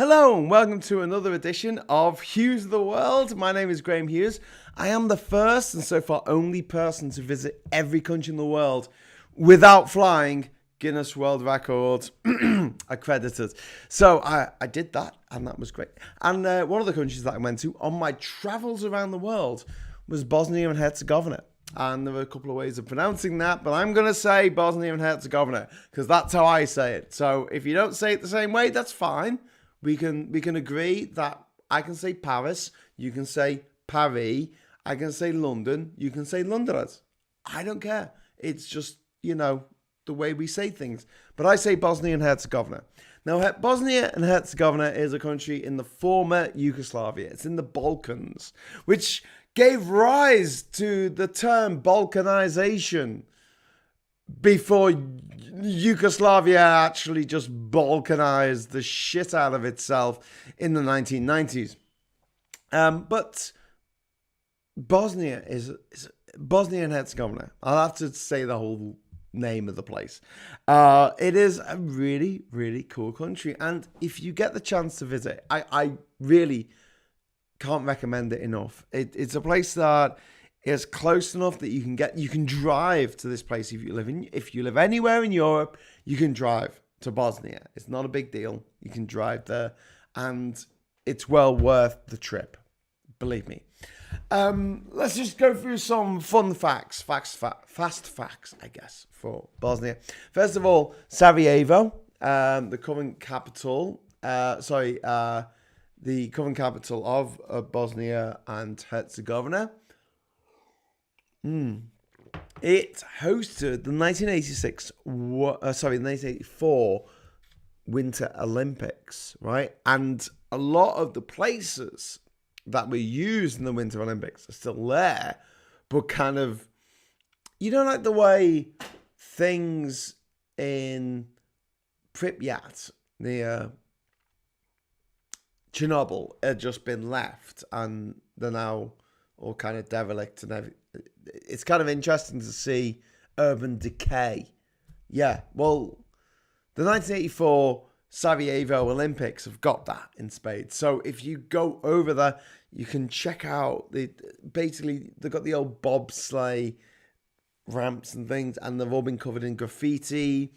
Hello and welcome to another edition of Hughes of the World. My name is Graham Hughes. I am the first and so far only person to visit every country in the world without flying. Guinness World Records accredited. So I did that and that was great. And one of the countries that I went to on my travels around the world was Bosnia and Herzegovina. And there were a couple of ways of pronouncing that, but I'm going to say Bosnia and Herzegovina because that's how I say it. So if you don't say it the same way, that's fine. We can agree that I can say Paris, you can say Paris, I can say London, you can say Londoners. I don't care. It's just, the way we say things. But I say Bosnia and Herzegovina. Now, Bosnia and Herzegovina is a country in the former Yugoslavia. It's in the Balkans, which gave rise to the term Balkanization before Yugoslavia actually just balkanized the shit out of itself in the 1990s. But Bosnia is Bosnia and Herzegovina. I'll have to say the whole name of the place. It is a really, really cool country. And if you get the chance to visit, I really can't recommend it enough. It's a place that is close enough that you can drive to this place. If you live anywhere in Europe, you can drive to Bosnia. It's not a big deal. You can drive there and it's well worth the trip. Believe me. Let's just go through some fun facts. Fast facts, I guess, for Bosnia. First of all, Sarajevo, the current capital, the current capital of Bosnia and Herzegovina. It hosted the 1984 Winter Olympics, right? And a lot of the places that were used in the Winter Olympics are still there, but kind of, like the way things in Pripyat near Chernobyl had just been left and they're now all kind of derelict and everything. It's kind of interesting to see urban decay. Yeah, well, the 1984 Sarajevo Olympics have got that in spades. So if you go over there, you can check out they've got the old bobsleigh ramps and things, and they've all been covered in graffiti.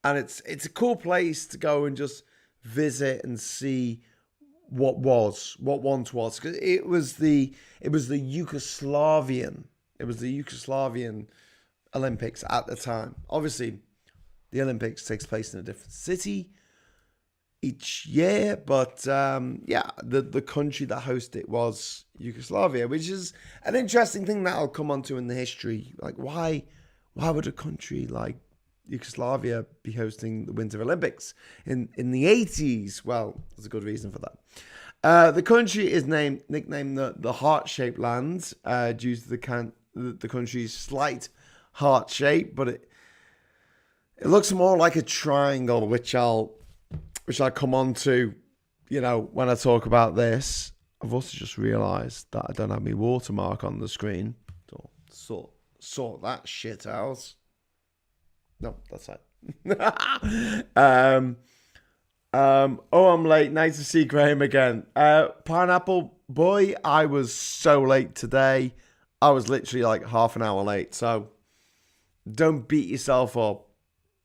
And it's a cool place to go and just visit and see what once was, because it was the Yugoslavian Olympics at the time. Obviously, the Olympics takes place in a different city each year, but the country that hosted it was Yugoslavia, which is an interesting thing that I'll come onto in the history. Like, why would a country like Yugoslavia be hosting the Winter Olympics in the 80s? Well, there's a good reason for that. The country is nicknamed the heart-shaped land due to the country's slight heart shape, but it looks more like a triangle, which I'll come on to, when I talk about this. I've also just realised that I don't have my watermark on the screen. So sort that shit out. No, that's it. I'm late. Nice to see Graham again. Pineapple Boy, I was so late today. I was literally like half an hour late. So don't beat yourself up.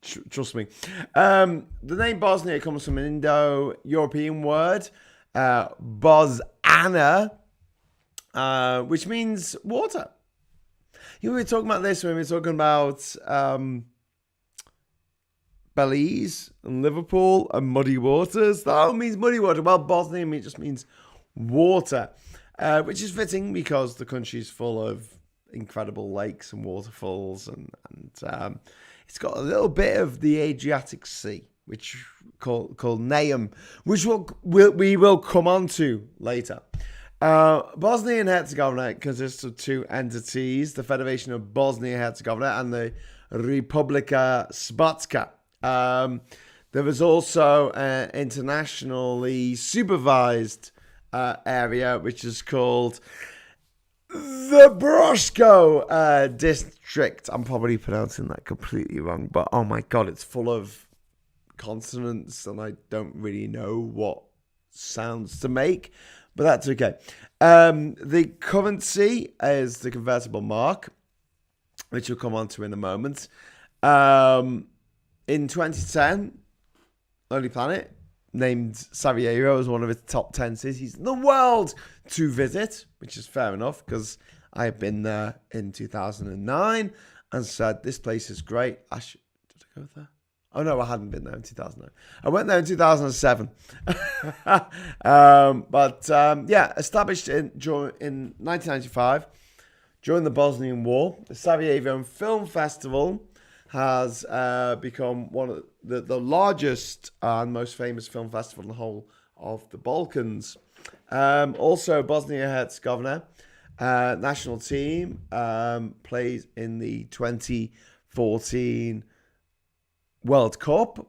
Trust me. The name Bosnia comes from an Indo-European word, Bosana, which means water. We were talking about this when we were talking about Belize and Liverpool and muddy waters. That means muddy water. Well, Bosnia just means water, which is fitting because the country is full of incredible lakes and waterfalls, and it's got a little bit of the Adriatic Sea, which called Neum, which we will come on to later. Bosnia and Herzegovina consists of two entities: the Federation of Bosnia and Herzegovina and the Republika Srpska. There was also an internationally supervised area, which is called the Broško district. I'm probably pronouncing that completely wrong, but oh my god, it's full of consonants and I don't really know what sounds to make, but that's okay. The currency is the convertible mark, which we'll come on to in a moment. In 2010, Lonely Planet named Sarajevo as one of its top 10 cities in the world to visit, which is fair enough because I have been there in 2009 and said this place is great. Did I go there? Oh no, I hadn't been there in 2009. I went there in 2007. Established in 1995 during the Bosnian War, the Sarajevo Film Festival has become one of the largest and most famous film festival in the whole of the Balkans. Also, Bosnia and Herzegovina national team plays in the 2014 World Cup.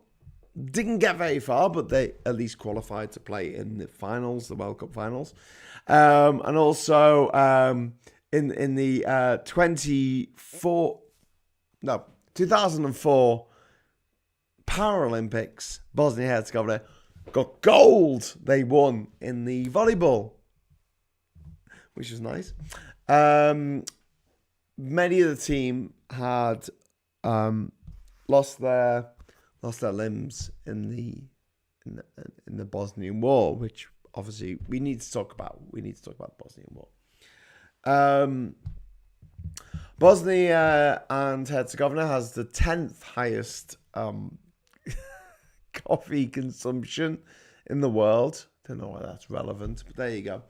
Didn't get very far, but they at least qualified to play in the finals, the World Cup finals. And also in the 2004 Paralympics, Bosnia and Herzegovina got gold. They won in the volleyball, which was nice. Many of the team had lost their limbs in the Bosnian War, which obviously we need to talk about. We need to talk about the Bosnian War. Bosnia and Herzegovina has the 10th highest coffee consumption in the world. Don't know why that's relevant, but there you go.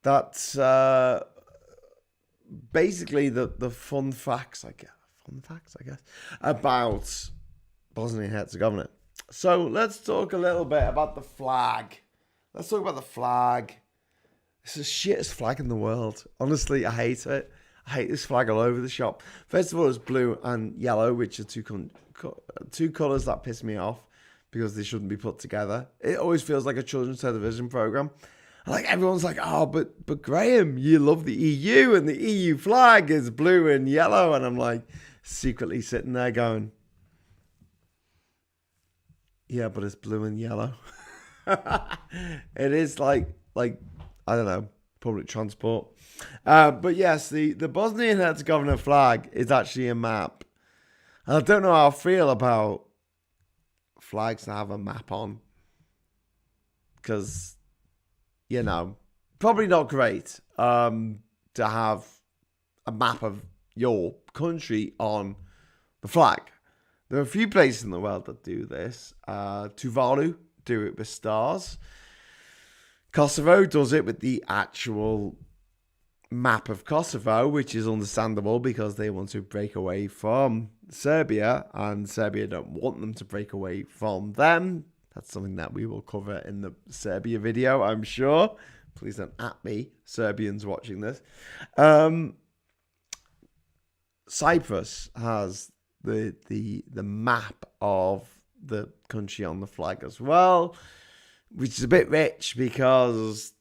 That's basically the fun facts, I guess, about Bosnia and Herzegovina. So let's talk a little bit about the flag. Let's talk about the flag. It's the shittest flag in the world. Honestly, I hate it. I hate this flag all over the shop. First of all, it's blue and yellow, which are two colours that piss me off because they shouldn't be put together. It always feels like a children's television programme. Like everyone's like, oh, but Graham, you love the EU and the EU flag is blue and yellow. And I'm like secretly sitting there going, yeah, but it's blue and yellow. It is like I don't know, public transport. But yes, the Bosnia and Herzegovina flag is actually a map. And I don't know how I feel about flags that have a map on. Because, you know, probably not great to have a map of your country on the flag. There are a few places in the world that do this. Tuvalu do it with stars. Kosovo does it with the actual map of Kosovo, which is understandable because they want to break away from Serbia, and Serbia don't want them to break away from them. That's something that we will cover in the Serbia video, I'm sure. Please don't at me, Serbians watching this. Cyprus has the map of the country on the flag as well, which is a bit rich because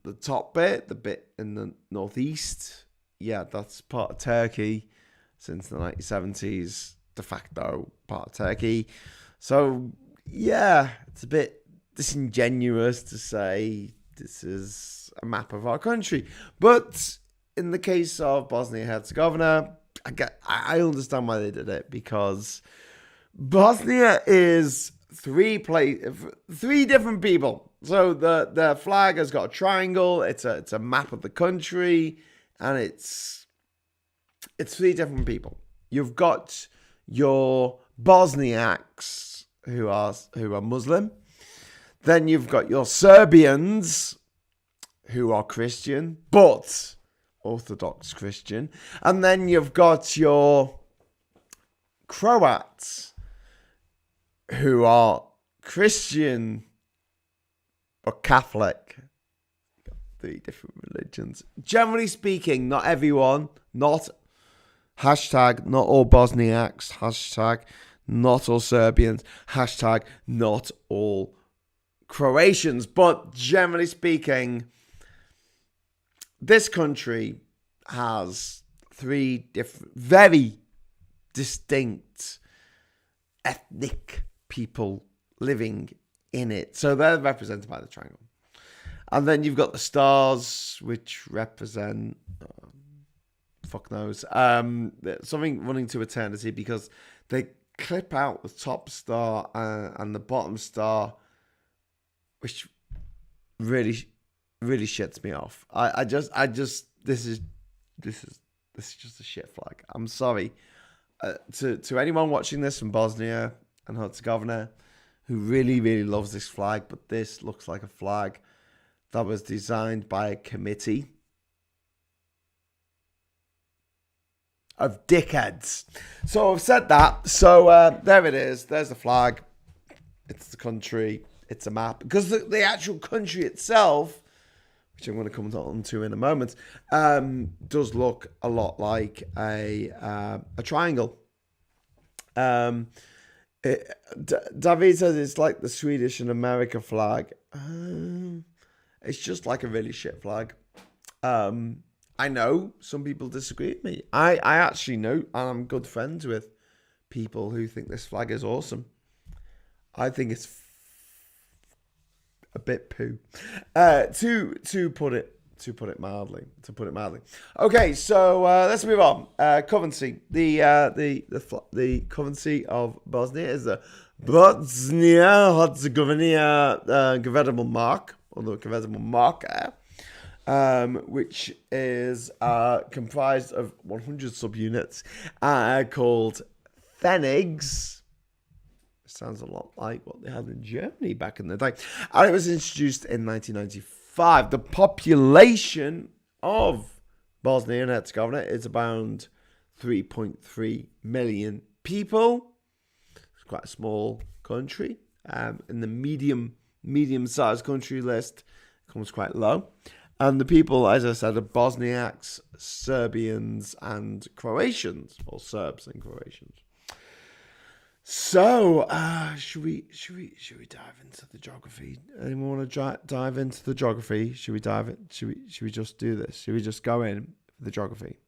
the top bit, the bit in the northeast, yeah, that's part of Turkey since the 1970s, de facto part of Turkey. So, yeah, it's a bit disingenuous to say this is a map of our country. But in the case of Bosnia and Herzegovina, I understand why they did it, because Bosnia is three different people. So the flag has got a triangle. It's a map of the country, and it's three different people. You've got your Bosniaks who are Muslim. Then you've got your Serbians who are Christian, but Orthodox Christian. And then you've got your Croats who are Christian or Catholic. Three different religions. Generally speaking, not everyone, not all Bosniaks, not all Serbians, not all Croatians. But generally speaking, this country has three different, very distinct ethnic people living in it. So they're represented by the triangle. And then you've got the stars, which represent, fuck knows, something running to eternity, because they clip out the top star and the bottom star, which really shits me off. I just this is just a shit flag. I'm sorry to anyone watching this from Bosnia and Herzegovina who really loves this flag, but this looks like a flag that was designed by a committee of dickheads. So I've said that. So there it is. There's the flag. It's the country. It's a map. Because the actual country itself, which I'm going to come on to in a moment, does look a lot like a triangle. David says it's like the Swedish and America flag. It's just like a really shit flag. I know some people disagree with me. I actually know, and I'm good friends with people who think this flag is awesome. I think it's a bit poo, to put it mildly. Okay, so let's move on. Currency. The currency of Bosnia is the Bosnia and Herzegovina convertible mark, or the convertible marker, which is comprised of 100 subunits called Pfennigs. Sounds a lot like what they had in Germany back in the day. And it was introduced in 1995. The population of Bosnia and Herzegovina is around 3.3 million people. It's quite a small country. In the medium-sized country list, it comes quite low. And the people, as I said, are Bosniaks, Serbians, and Croatians, or Serbs and Croatians. So, should we dive into the geography? Anyone want to dive into the geography? Should we dive in? Should we just do this? Should we just go in for the geography?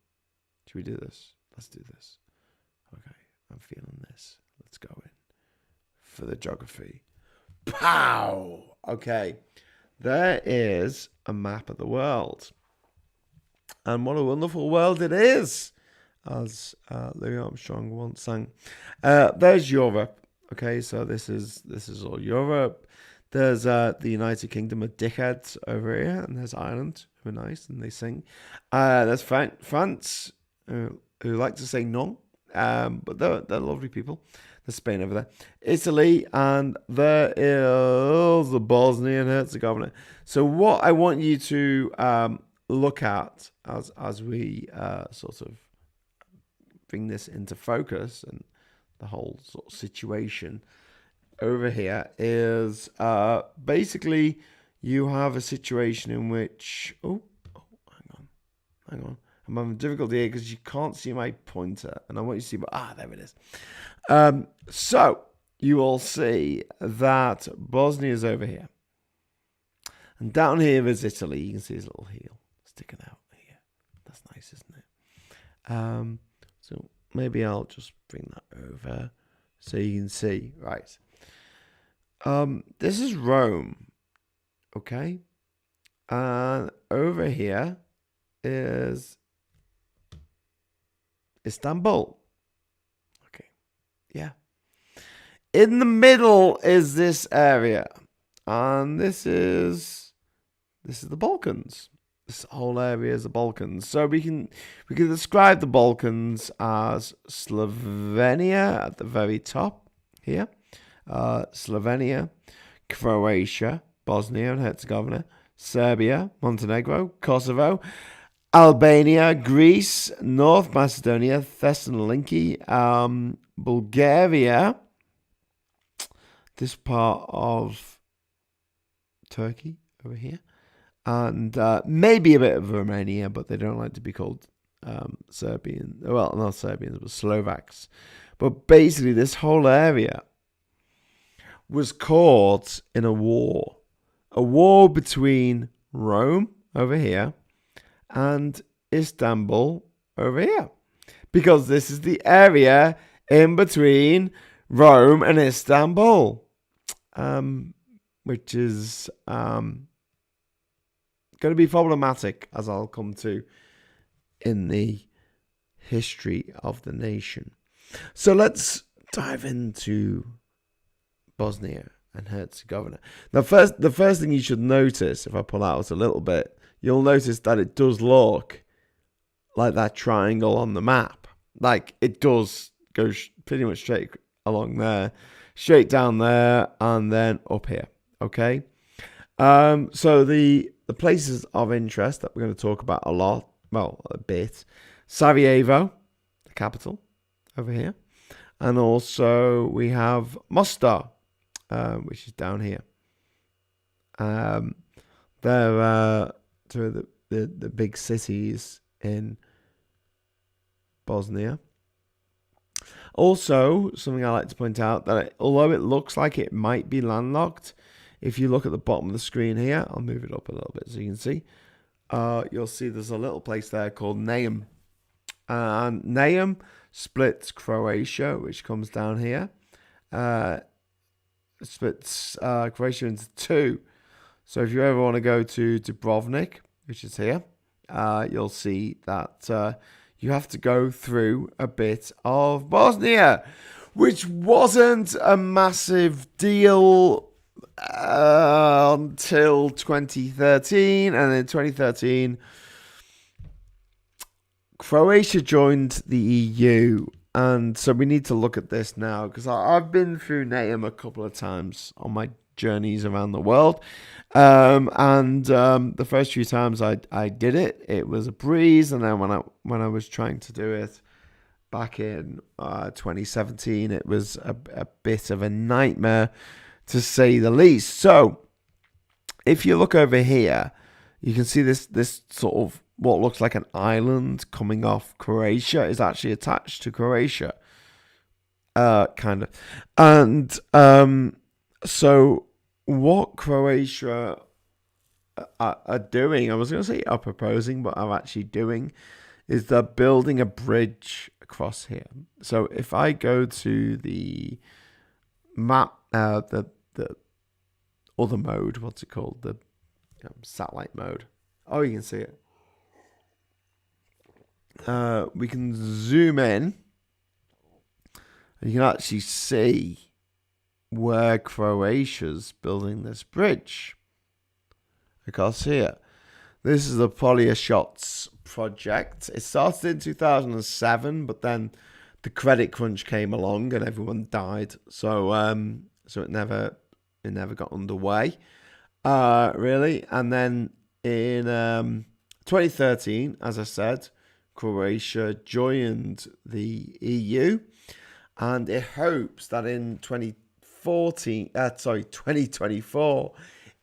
Should we do this? Let's do this. Okay, I'm feeling this. Let's go in for the geography. Pow! Okay, there is a map of the world, and what a wonderful world it is, as Louis Armstrong once sang. There's Europe. Okay, so this is all Europe. There's the United Kingdom of dickheads over here, and there's Ireland, who are nice and they sing. There's France, who like to say non, but they're lovely people. There's Spain over there, Italy, and there is the Bosnia and Herzegovina. So what I want you to look at as we sort of bring this into focus and the whole sort of situation over here is basically you have a situation in which hang on, I'm having difficulty here because you can't see my pointer, and I want you to see, but there it is. So you will see that Bosnia is over here, and down here is Italy. You can see his little heel sticking out here. That's nice, isn't it? So maybe I'll just bring that over so you can see. Right. This is Rome. Okay. And over here is Istanbul. Okay. Yeah. In the middle is this area. And this is the Balkans. This whole area is the Balkans. So we can describe the Balkans as Slovenia at the very top here. Slovenia, Croatia, Bosnia and Herzegovina, Serbia, Montenegro, Kosovo, Albania, Greece, North Macedonia, Thessaloniki, Bulgaria, this part of Turkey over here, and maybe a bit of Romania, but they don't like to be called Serbian. Well, not Serbians, but Slovaks. But basically, this whole area was caught in a war between Rome over here and Istanbul over here, because this is the area in between Rome and Istanbul, which is going to be problematic, as I'll come to in the history of the nation. So let's dive into Bosnia and Herzegovina. Now, the first thing you should notice, if I pull out a little bit, you'll notice that it does look like that triangle on the map. Like, it does go pretty much straight along there, straight down there, and then up here. Okay? So the places of interest that we're going to talk about a bit. Sarajevo, the capital, over here. And also we have Mostar, which is down here. They're two of the big cities in Bosnia. Also, something I like to point out, that although it looks like it might be landlocked, if you look at the bottom of the screen here, I'll move it up a little bit so you can see. You'll see there's a little place there called Naum. And Naum splits Croatia, which comes down here. Splits Croatia into two. So if you ever want to go to Dubrovnik, which is here, you'll see that you have to go through a bit of Bosnia, which wasn't a massive deal until 2013. And in 2013, Croatia joined the EU. And so we need to look at this now, because I've been through Naum a couple of times on my journeys around the world. The first few times I did it, it was a breeze. And then when I was trying to do it back in 2017, it was a bit of a nightmare, to say the least. So if you look over here, you can see this sort of what looks like an island coming off Croatia is actually attached to Croatia, kind of. And so what Croatia are doing, I was going to say are proposing, but are actually doing, is they're building a bridge across here. So if I go to the map, the other mode, what's it called? The satellite mode. Oh, you can see it. We can zoom in, and you can actually see where Croatia's building this bridge. Across here. This is the Polyashots project. It started in 2007, but then the credit crunch came along and everyone died. So it never got underway, really. And then in 2013, as I said, Croatia joined the EU, and it hopes that in 2024,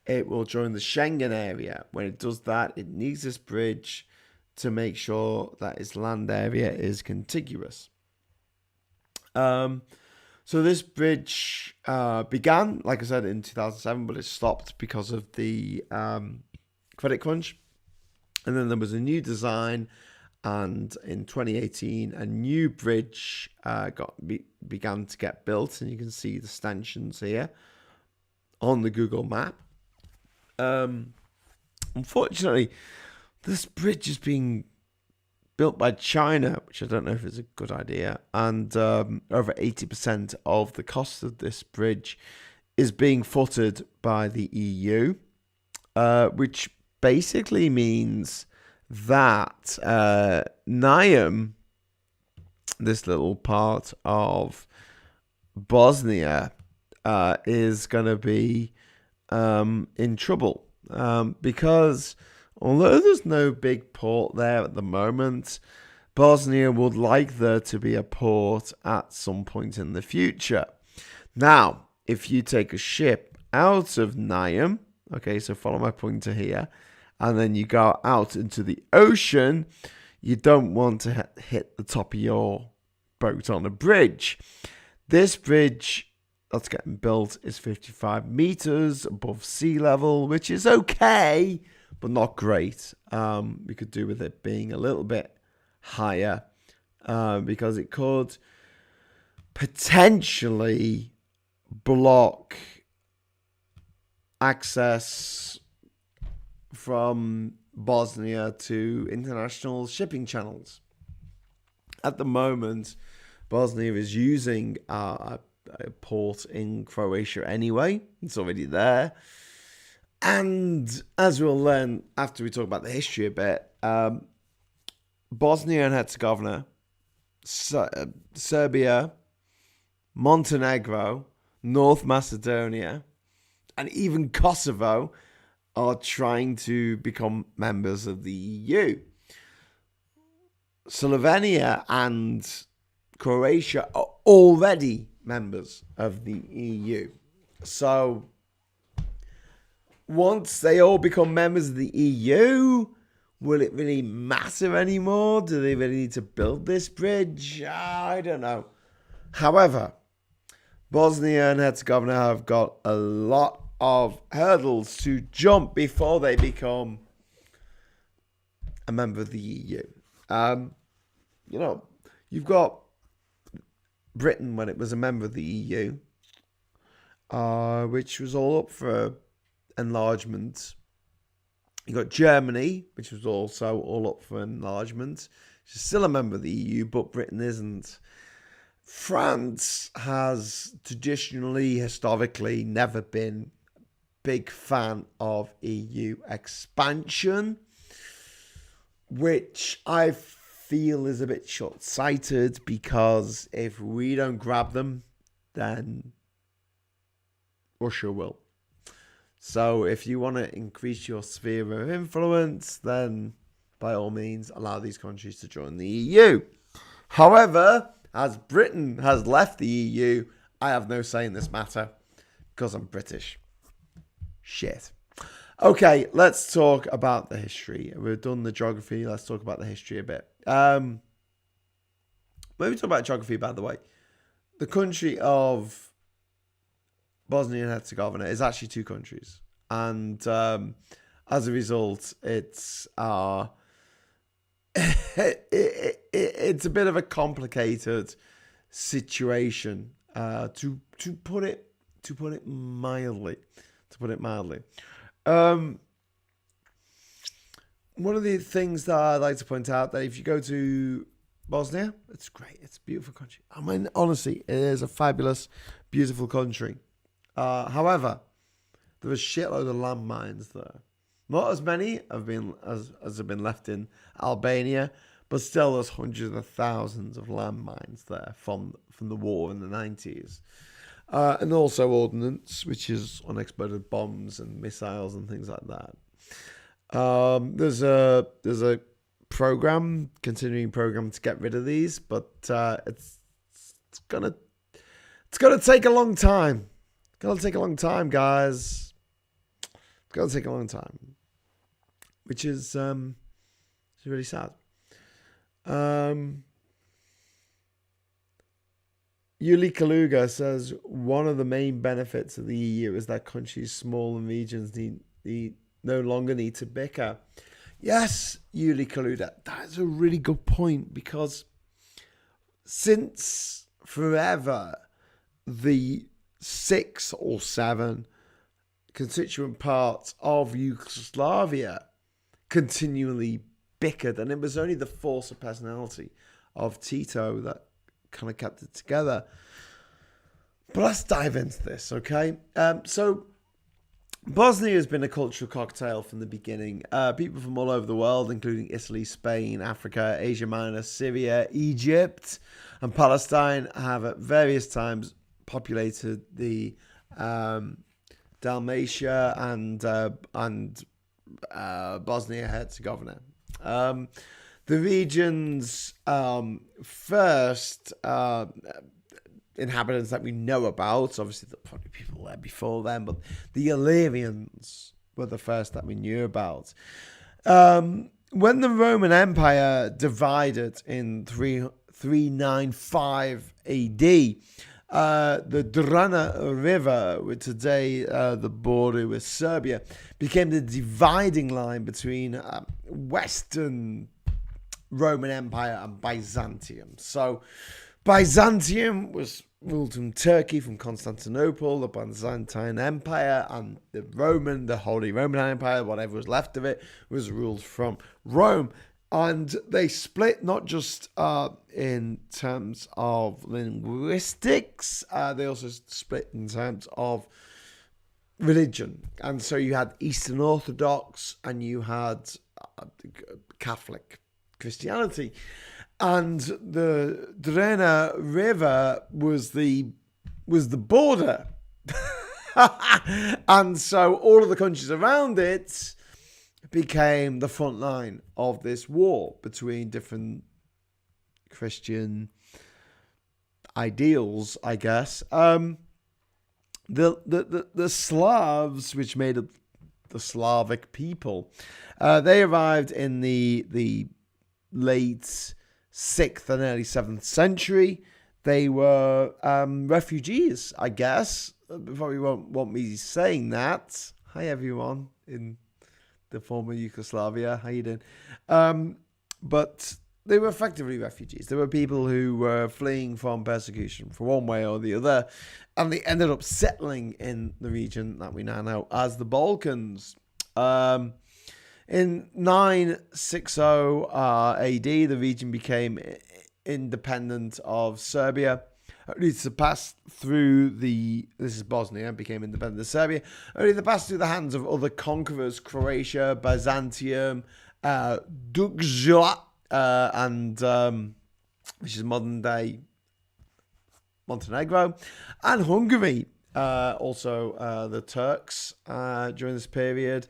it will join the Schengen area. When it does that, it needs this bridge to make sure that its land area is contiguous. So this bridge began, like I said, in 2007, but it stopped because of the credit crunch. And then there was a new design, and in 2018, a new bridge began to get built, and you can see the stanchions here on the Google map. Unfortunately, this bridge is being built by China, which I don't know if it's a good idea, and over 80% of the cost of this bridge is being footed by the EU, which basically means that Naum, this little part of Bosnia, is going to be in trouble, because although there's no big port there at the moment, Bosnia would like there to be a port at some point in the future. Now, if you take a ship out of Naum, okay, so follow my pointer here, and then you go out into the ocean, you don't want to hit the top of your boat on a bridge. This bridge that's getting built is 55 meters above sea level, which is okay, but not great. We could do with it being a little bit higher, because it could potentially block access from Bosnia to international shipping channels. At the moment, Bosnia is using a port in Croatia anyway. It's already there. And as we'll learn after we talk about the history a bit, Bosnia and Herzegovina, Serbia, Montenegro, North Macedonia, and even Kosovo are trying to become members of the EU. Slovenia and Croatia are already members of the EU. So once they all become members of the EU, will it really matter anymore? Do they really need to build this bridge? I don't know. However, Bosnia and Herzegovina have got a lot of hurdles to jump before they become a member of the EU. You've got Britain when it was a member of the EU, which was all up for enlargement. You got Germany, which was also all up for enlargement. She's still a member of the EU, but Britain isn't. France has traditionally, historically, never been a big fan of EU expansion, which I feel is a bit short-sighted, because if we don't grab them, then Russia will. So if you want to increase your sphere of influence, then by all means allow these countries to join the EU. However, as Britain has left the EU, I have no say in this matter because I'm British. Shit. Okay, let's talk about the history. We've done the geography. Let's talk about the history a bit. When we talk about geography, by the way, the country of Bosnia and Herzegovina is actually two countries. And as a result, it's it's a bit of a complicated situation, to put it mildly. One of the things that I'd like to point out, that if you go to Bosnia, it's great. It's a beautiful country. I mean, honestly, it is a fabulous, beautiful country. However, there are a shitload of landmines there. Not as many as have been left in Albania, but still there's hundreds of thousands of landmines there from the war in the 90s. And also ordnance, which is unexploded bombs and missiles and things like that. There's a continuing program to get rid of these, but it's gonna take a long time. It's gonna take a long time, guys. It's gonna take a long time, which is really sad. Yuli Kaluga says one of the main benefits of the EU is that countries, small and regions no longer need to bicker. Yes, Yuli Kaluga, that's a really good point, because since forever the 6 or 7 constituent parts of Yugoslavia continually bickered, and it was only the force of personality of Tito that kind of kept it together. But let's dive into this, okay? So Bosnia has been a cultural cocktail from the beginning. People from all over the world, including Italy, Spain, Africa, Asia Minor, Syria, Egypt, and Palestine, have at various times populated the Dalmatia and Bosnia-Herzegovina. The region's first inhabitants that we know about, obviously there were probably people there before them, but the Illyrians were the first that we knew about. When the Roman Empire divided in 395 AD, the Drina River, with today the border with Serbia, became the dividing line between Western Roman Empire and Byzantium. So Byzantium was ruled from Turkey, from Constantinople, the Byzantine Empire, and the Holy Roman Empire, whatever was left of it, was ruled from Rome. And they split not just in terms of linguistics, they also split in terms of religion. And so you had Eastern Orthodox and you had Catholic Christianity. And the Drina River was the border. And so all of the countries around it became the front line of this war between different Christian ideals, I guess. The Slavs, which made up the Slavic people, they arrived in the late 6th and early 7th century. They were refugees, I guess. Probably won't want me saying that. Hi, everyone in the former Yugoslavia. How you doing? But they were effectively refugees. They were people who were fleeing from persecution for one way or the other, and they ended up settling in the region that we now know as the Balkans. In 960 AD, the region became independent of Serbia. Only to pass through this is Bosnia, became independent of Serbia. Only to pass through the hands of other conquerors, Croatia, Byzantium, Dukzla, and which is modern day Montenegro, and Hungary. Also, the Turks during this period,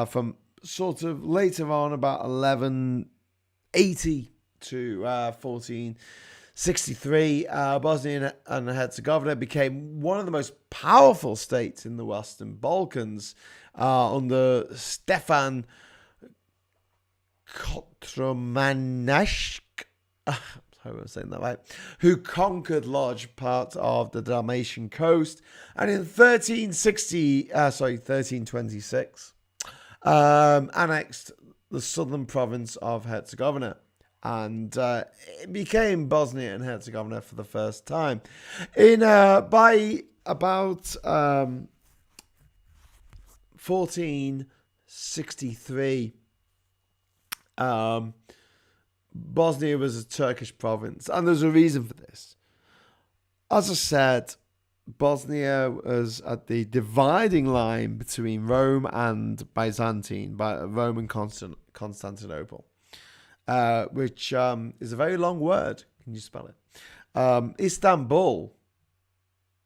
from sort of later on, about 1180 to 1463, Bosnia and Herzegovina became one of the most powerful states in the Western Balkans under Stefan Kotromaniec, I hope I'm saying that right, who conquered large parts of the Dalmatian coast, and in 1326, annexed the southern province of Herzegovina, and it became Bosnia and Herzegovina for the first time. By about 1463, Bosnia was a Turkish province, and there's a reason for this. As I said, Bosnia was at the dividing line between Rome and Rome and Constantinople, which is a very long word. Can you spell it? Istanbul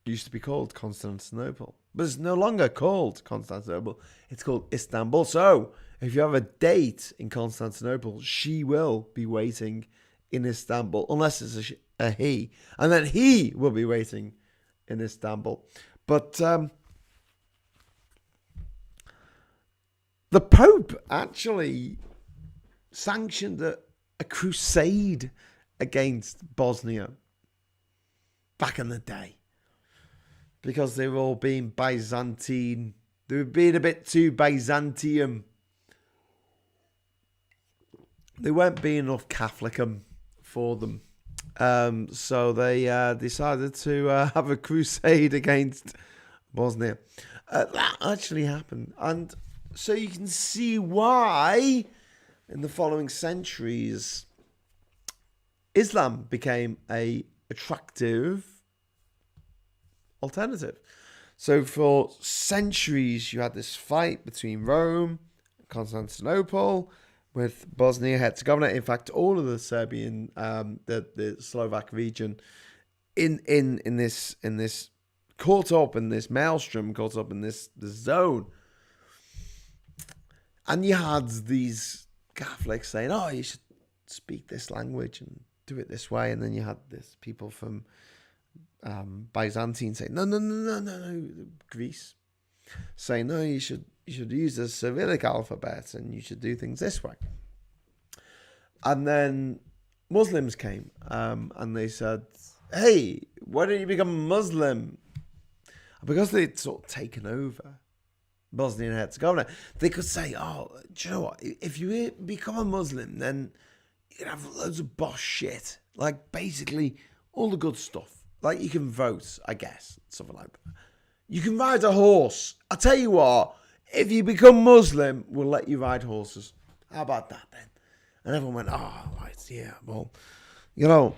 used to be called Constantinople, but it's no longer called Constantinople. It's called Istanbul. So if you have a date in Constantinople, she will be waiting in Istanbul, unless it's a he, and then he will be waiting in Istanbul. But the Pope actually sanctioned a crusade against Bosnia back in the day, because they were all being Byzantine. They were being a bit too Byzantium. They weren't being enough Catholicum for them. So they decided to have a crusade against Bosnia. That actually happened. And so you can see why in the following centuries Islam became a attractive alternative. So for centuries you had this fight between Rome and Constantinople, with Bosnia Herzegovina. In fact, all of the Serbian, the Slovak region, in this caught up in this maelstrom, caught up in this zone. And you had these Catholics saying, "Oh, you should speak this language and do it this way," and then you had this people from Byzantine saying, "No, Greece," saying, "No, you should use the Cyrillic alphabet and you should do things this way." And then Muslims came and they said, "Hey, why don't you become a Muslim?" Because they'd sort of taken over Bosnia and Herzegovina, they could say, "Oh, do you know what? If you become a Muslim, then you can have loads of boss shit. Like basically all the good stuff. Like you can vote, I guess, something like that. You can ride a horse. I'll tell you what, if you become Muslim, we'll let you ride horses. How about that then? And everyone went, oh, right, yeah, well, you know,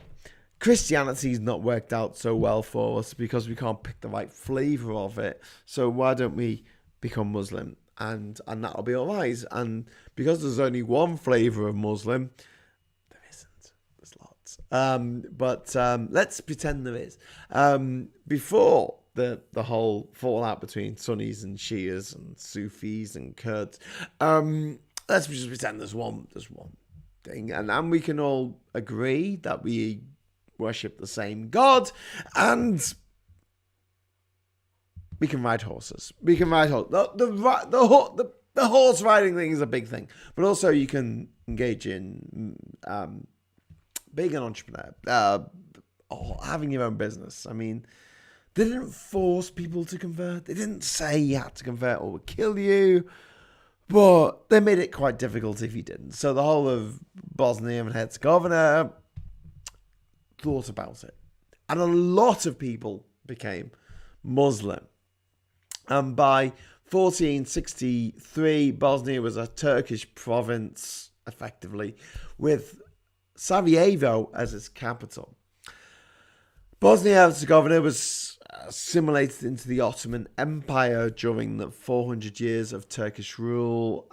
Christianity's not worked out so well for us because we can't pick the right flavour of it. So why don't we become Muslim? And that'll be all right. And because there's only one flavour of Muslim, there isn't. There's lots. But let's pretend there is. Before the whole fallout between Sunnis and Shias and Sufis and Kurds, let's just pretend there's one thing, and we can all agree that we worship the same God, and we can ride horses. We can ride horses. The horse riding thing is a big thing, but also you can engage in being an entrepreneur, or having your own business. I mean, they didn't force people to convert. They didn't say you had to convert or would kill you. But they made it quite difficult if you didn't. So the whole of Bosnia and Herzegovina thought about it. And a lot of people became Muslim. And by 1463, Bosnia was a Turkish province, effectively, with Sarajevo as its capital. Bosnia and Herzegovina was assimilated into the Ottoman Empire during the 400 years of Turkish rule.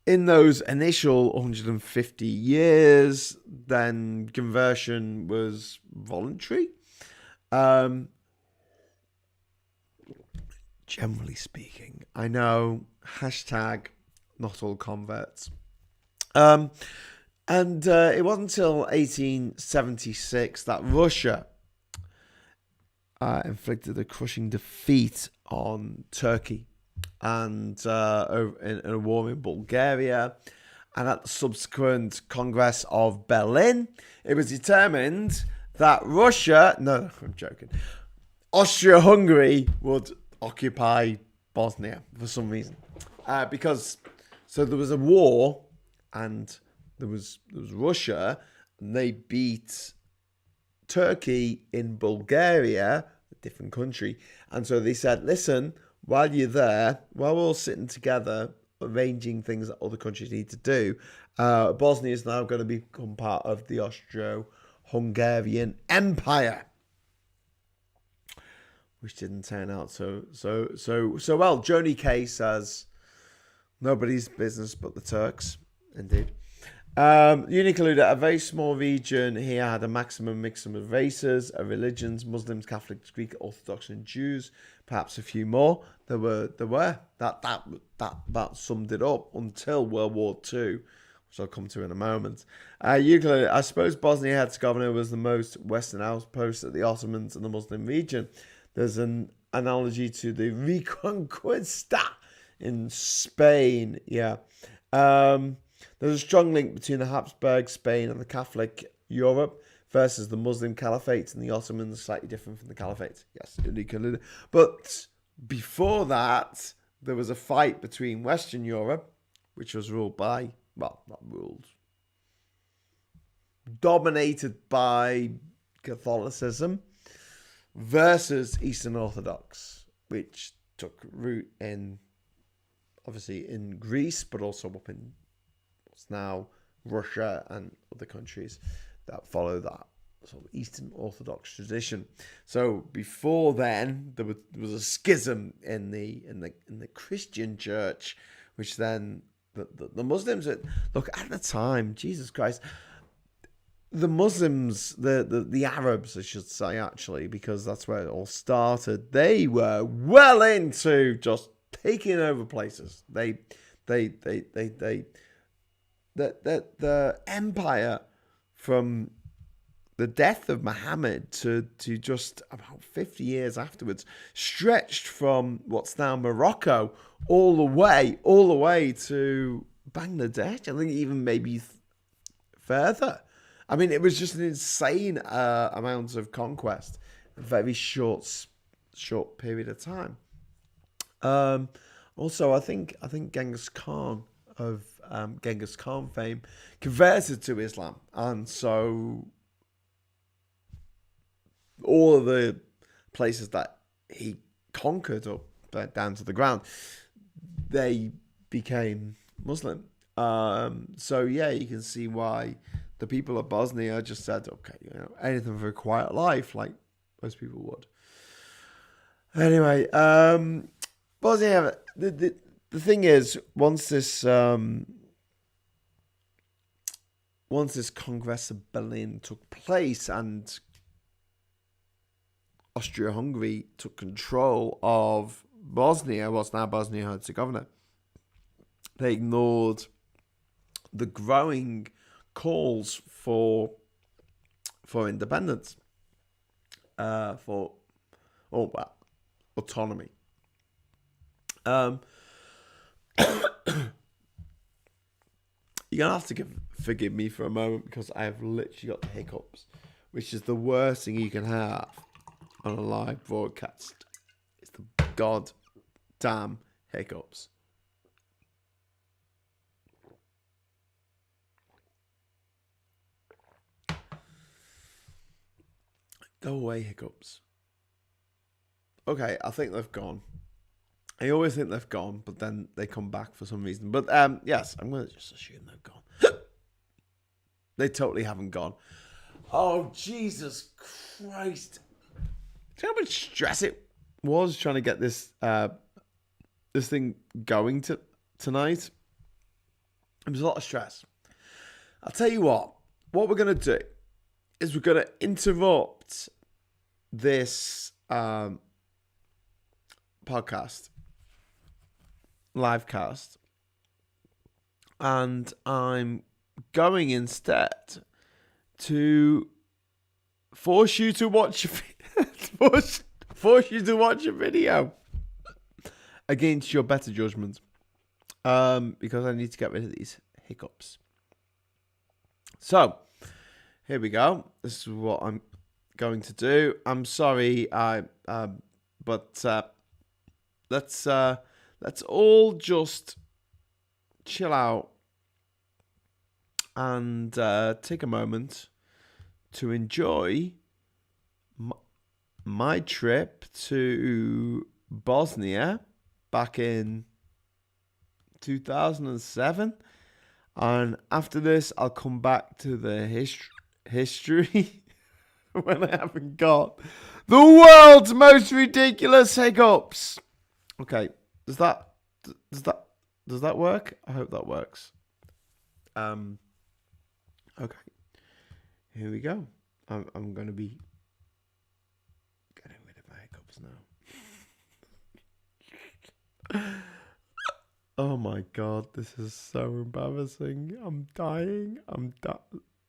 In those initial 150 years, then conversion was voluntary. Generally speaking, I know, hashtag not all converts. And it wasn't until 1876 that Russia inflicted a crushing defeat on Turkey and in a war in Bulgaria. And at the subsequent Congress of Berlin, it was determined that I'm joking, Austro-Hungary would occupy Bosnia for some reason. So there was a war, and there was Russia, and they beat Turkey in Bulgaria, a different country. And so they said, listen, while you're there, while we're all sitting together, arranging things that other countries need to do, Bosnia is now going to become part of the Austro-Hungarian Empire, which didn't turn out so well. Joni Kay says, nobody's business but the Turks, indeed. Unicluda, a very small region here, had a maximum mix of races, religions, Muslims, Catholics, Greek, Orthodox, and Jews. Perhaps a few more. There were. That summed it up until World War II, which I'll come to in a moment. Unicluda, I suppose Bosnia and Herzegovina was the most Western outpost of the Ottomans in the Muslim region. There's an analogy to the Reconquista in Spain. Yeah. There's a strong link between the Habsburg Spain and the Catholic Europe versus the Muslim Caliphate, and the Ottomans slightly different from the Caliphate. Yes, but before that, there was a fight between Western Europe, which was dominated by Catholicism, versus Eastern Orthodox, which took root obviously in Greece, but also up in what's now Russia and other countries that follow that sort of Eastern Orthodox tradition. So before then, there was a schism in the Christian church, which then the Muslims, look, at the time, Jesus Christ, the Muslims, the Arabs, I should say, actually, because that's where it all started, they were well into just taking over places. The empire, from the death of Muhammad to just about 50 years afterwards, stretched from what's now Morocco all the way to Bangladesh. I think even maybe further. I mean, it was just an insane amount of conquest in a very short period of time. Also, I think Genghis Khan of Genghis Khan fame, converted to Islam. And so all of the places that he conquered or burnt down to the ground, they became Muslim. So yeah, you can see why the people of Bosnia just said, okay, anything for a quiet life, like most people would. Anyway, Bosnia, the thing is, once this Congress of Berlin took place and Austria-Hungary took control of Bosnia, what's now Bosnia and Herzegovina, they ignored the growing calls for independence, autonomy. You're gonna have to forgive me for a moment because I have literally got the hiccups, which is the worst thing you can have on a live broadcast. It's the goddamn hiccups. Go away, hiccups. Okay, I think they've gone. I always think they've gone, but then they come back for some reason. But yes, I'm going to just assume they've gone. They totally haven't gone. Oh, Jesus Christ. Do you know how much stress it was trying to get this thing going tonight? It was a lot of stress. I'll tell you what we're going to do is we're going to interrupt this podcast, live cast, and I'm going instead to force you to watch force you to watch a video against your better judgment, because I need to get rid of these hiccups. So here we go. This is what I'm going to do. I'm sorry, but let's all just chill out and take a moment to enjoy my trip to Bosnia back in 2007. And after this, I'll come back to the history when I haven't got the world's most ridiculous hiccups. Okay, does that work? I hope that works. Okay, here we go. I'm going to be getting rid of my hiccups now. Oh my God, this is so embarrassing. I'm dying.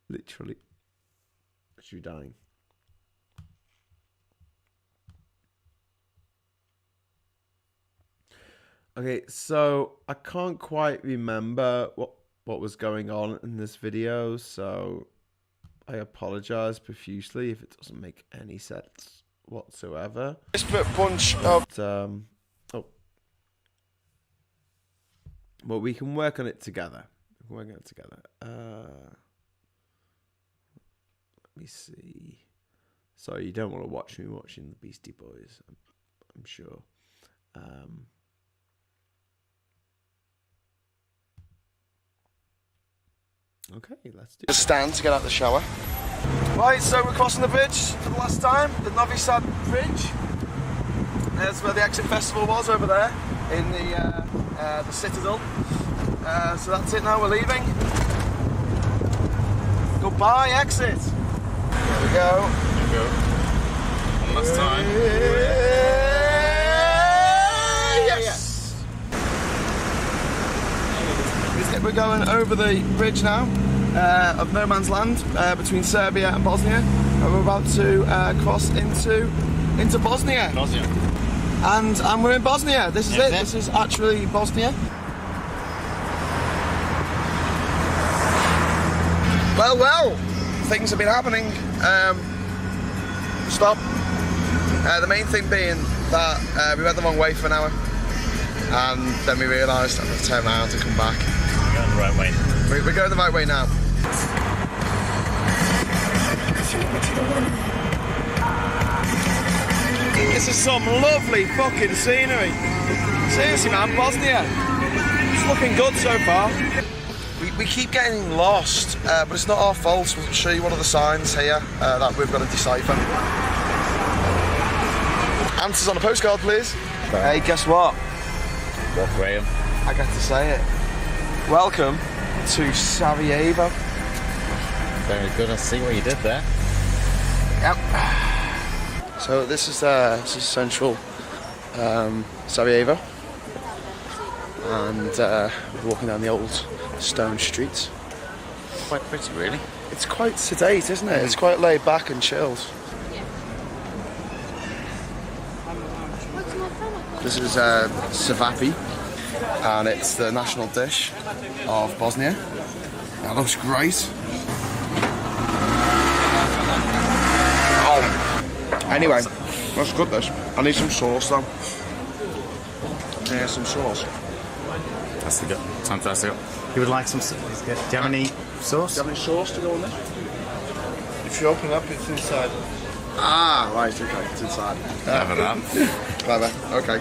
Literally dying. Okay, so I can't quite remember what was going on in this video, so I apologize profusely if it doesn't make any sense whatsoever. Disparate bunch of but we can work on it together. Let me see. So you don't want to watch me watching the Beastie Boys, I'm sure. Okay, let's do it. Stand to get out the shower. Right, so we're crossing the bridge for the last time, the Novi Sad Bridge. That's where the Exit Festival was, over there in the Citadel. So that's it now, we're leaving. Goodbye, Exit. Here we go. One last time. Yes! We're going over the bridge now of no man's land between Serbia and Bosnia. And we're about to cross into Bosnia. And we're in Bosnia. This is it. This is actually Bosnia. Well, things have been happening. Stop. The main thing being that we went the wrong way for an hour, and then we realised I have to turn around to come back. going the right way. We're going the right way now. This is some lovely fucking scenery. Seriously, man, Bosnia. It's looking good so far. We keep getting lost, but it's not our fault. We'll show you one of the signs here that we've got to decipher. Answers on a postcard, please. Hey, guess what? What, Graham? I get to say it. Welcome to Sarajevo. Very good. I see what you did there. Yep. So this is central Sarajevo, and we're walking down the old stone streets. Quite pretty, really. It's quite sedate, isn't it? It's quite laid back and chilled. This is cevapi, and it's the national dish of Bosnia. That looks great. Anyway, that's good, this. I need some sauce, though. Yeah, some sauce. Fantastic. Fantastic. You would like some sauce? Do you have any sauce? Do you have any sauce to go on this? If you open up, it's inside. Ah, right, okay, it's inside. Clever that. Clever, okay.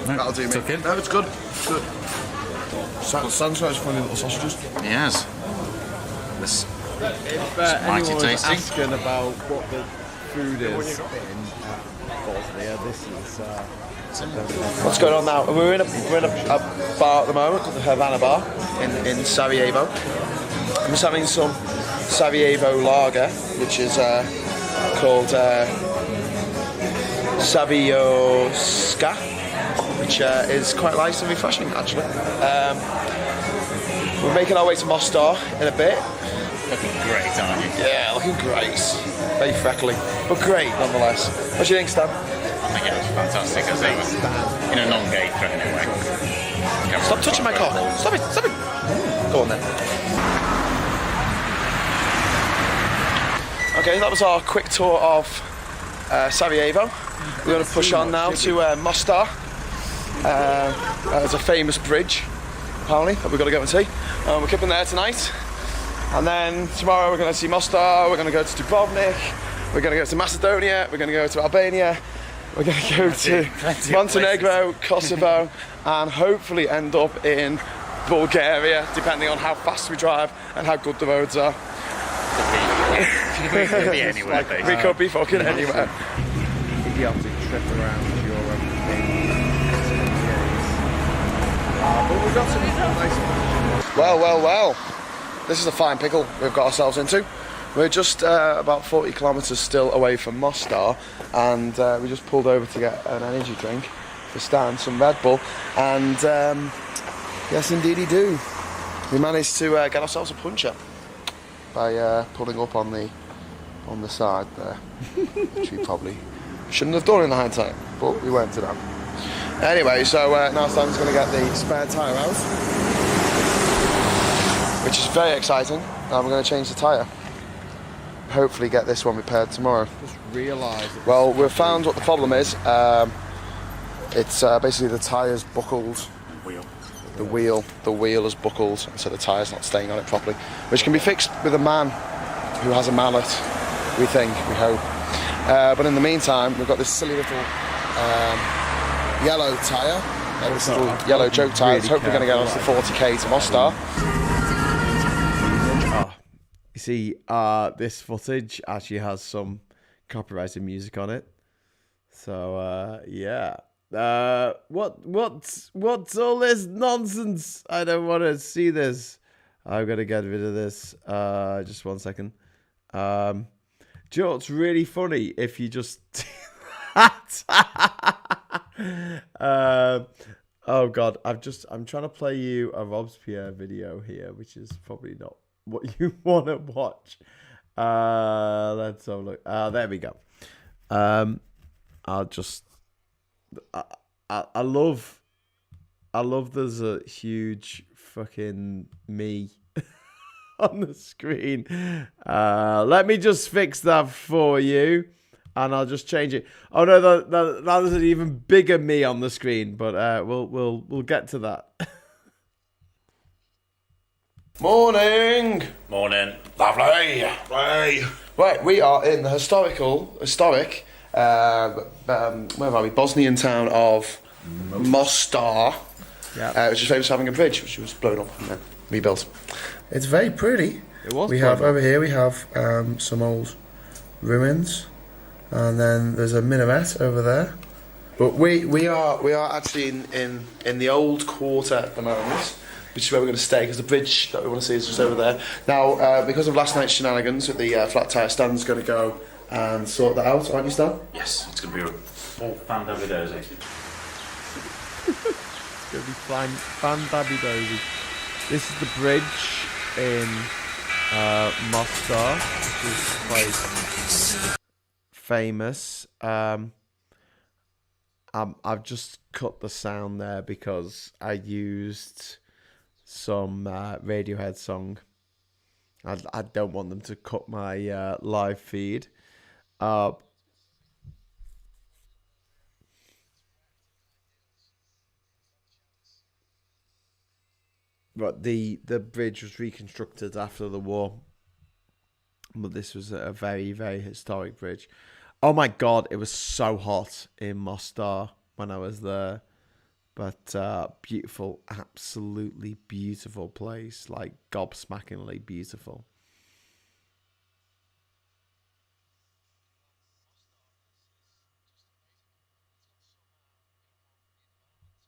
No, That'll do me. it's okay. No, it's good. It's good. Sounds like funny little sausages. Yes. This If mighty anyone was tasty. asking about what the food is in Bosnia, this is... What's going on now? We're in a bar at the moment, called the Havana Bar in Sarajevo. I'm just having some Sarajevo lager, which is called Savioska, which is quite nice and refreshing, actually. We're making our way to Mostar in a bit. Looking great, aren't you? Yeah, looking great. Very freckly, but great nonetheless. What do you think, Stan? I think it was fantastic. I think it was in a non-gay friendly way. Stop touching my cock. Stop it, stop it. Go on then. Okay, that was our quick tour of Sarajevo. We're going to push on now to Mostar. There's a famous bridge, apparently, that we've got to go and see. We're keeping there tonight. And then tomorrow we're going to see Mostar, we're going to go to Dubrovnik, we're going to go to Macedonia, we're going to go to Albania, we're going to go to Montenegro, Kosovo, and hopefully end up in Bulgaria, depending on how fast we drive and how good the roads are. We could be anywhere, We basically. could be fucking anywhere. idiotic trip around Europe in 10 days. But we've got some nice... Well. This is a fine pickle we've got ourselves into. We're just about 40 kilometres still away from Mostar, and we just pulled over to get an energy drink for Stan, some Red Bull, and yes, indeedy do. We managed to get ourselves a puncher by pulling up on the side there, which we probably shouldn't have done in hindsight, but we went to that. Anyway, so now Stan's going to get the spare tyre out, which is very exciting. And we're going to change the tyre. Hopefully get this one repaired tomorrow. Just realised... Well, we've found what the problem is. It's basically the tyre's buckled. The wheel is buckled, so the tyre's not staying on it properly, which can be fixed with a man who has a mallet, we hope. But in the meantime, we've got this silly little yellow tyre, this little yellow joke tyre. Really hopefully going to get us to 40k to Mostar. You see, this footage actually has some copyrighted music on it. So, yeah. What's all this nonsense? I don't want to see this. I've got to get rid of this. Just 1 second. Do you know what's really funny? If you just... oh God, I'm trying to play you a Robespierre video here, which is probably not what you want to watch. Let's have a look. There we go. I love there's a huge fucking me on the screen. Let me just fix that for you, and I'll just change it. Oh no, there's an even bigger me on the screen, but we'll get to that. Morning. Morning. Lovely. Right, we are in the historic, where are we? Bosnian town of Mostar, which is famous for having a bridge, which was blown up and then rebuilt. It's very pretty. It was. Over here some old ruins, and then there's a minaret over there. But we are actually in the old quarter at the moment, which is where we're going to stay, because the bridge that we want to see is just over there. Now, because of last night's shenanigans with the flat tyre, Stan's going to go and sort that out, aren't you, Stan? Yes, it's going to be all fan-dabby-dozy. It's going to be fan-dabby-dozy. This is the bridge in Mostar, which is quite famous. I've just cut the sound there because I used some Radiohead song. I don't want them to cut my live feed. But the bridge was reconstructed after the war. But this was a very, very historic bridge. Oh my God, it was so hot in Mostar when I was there. But beautiful, absolutely beautiful place. Like gobsmackingly beautiful.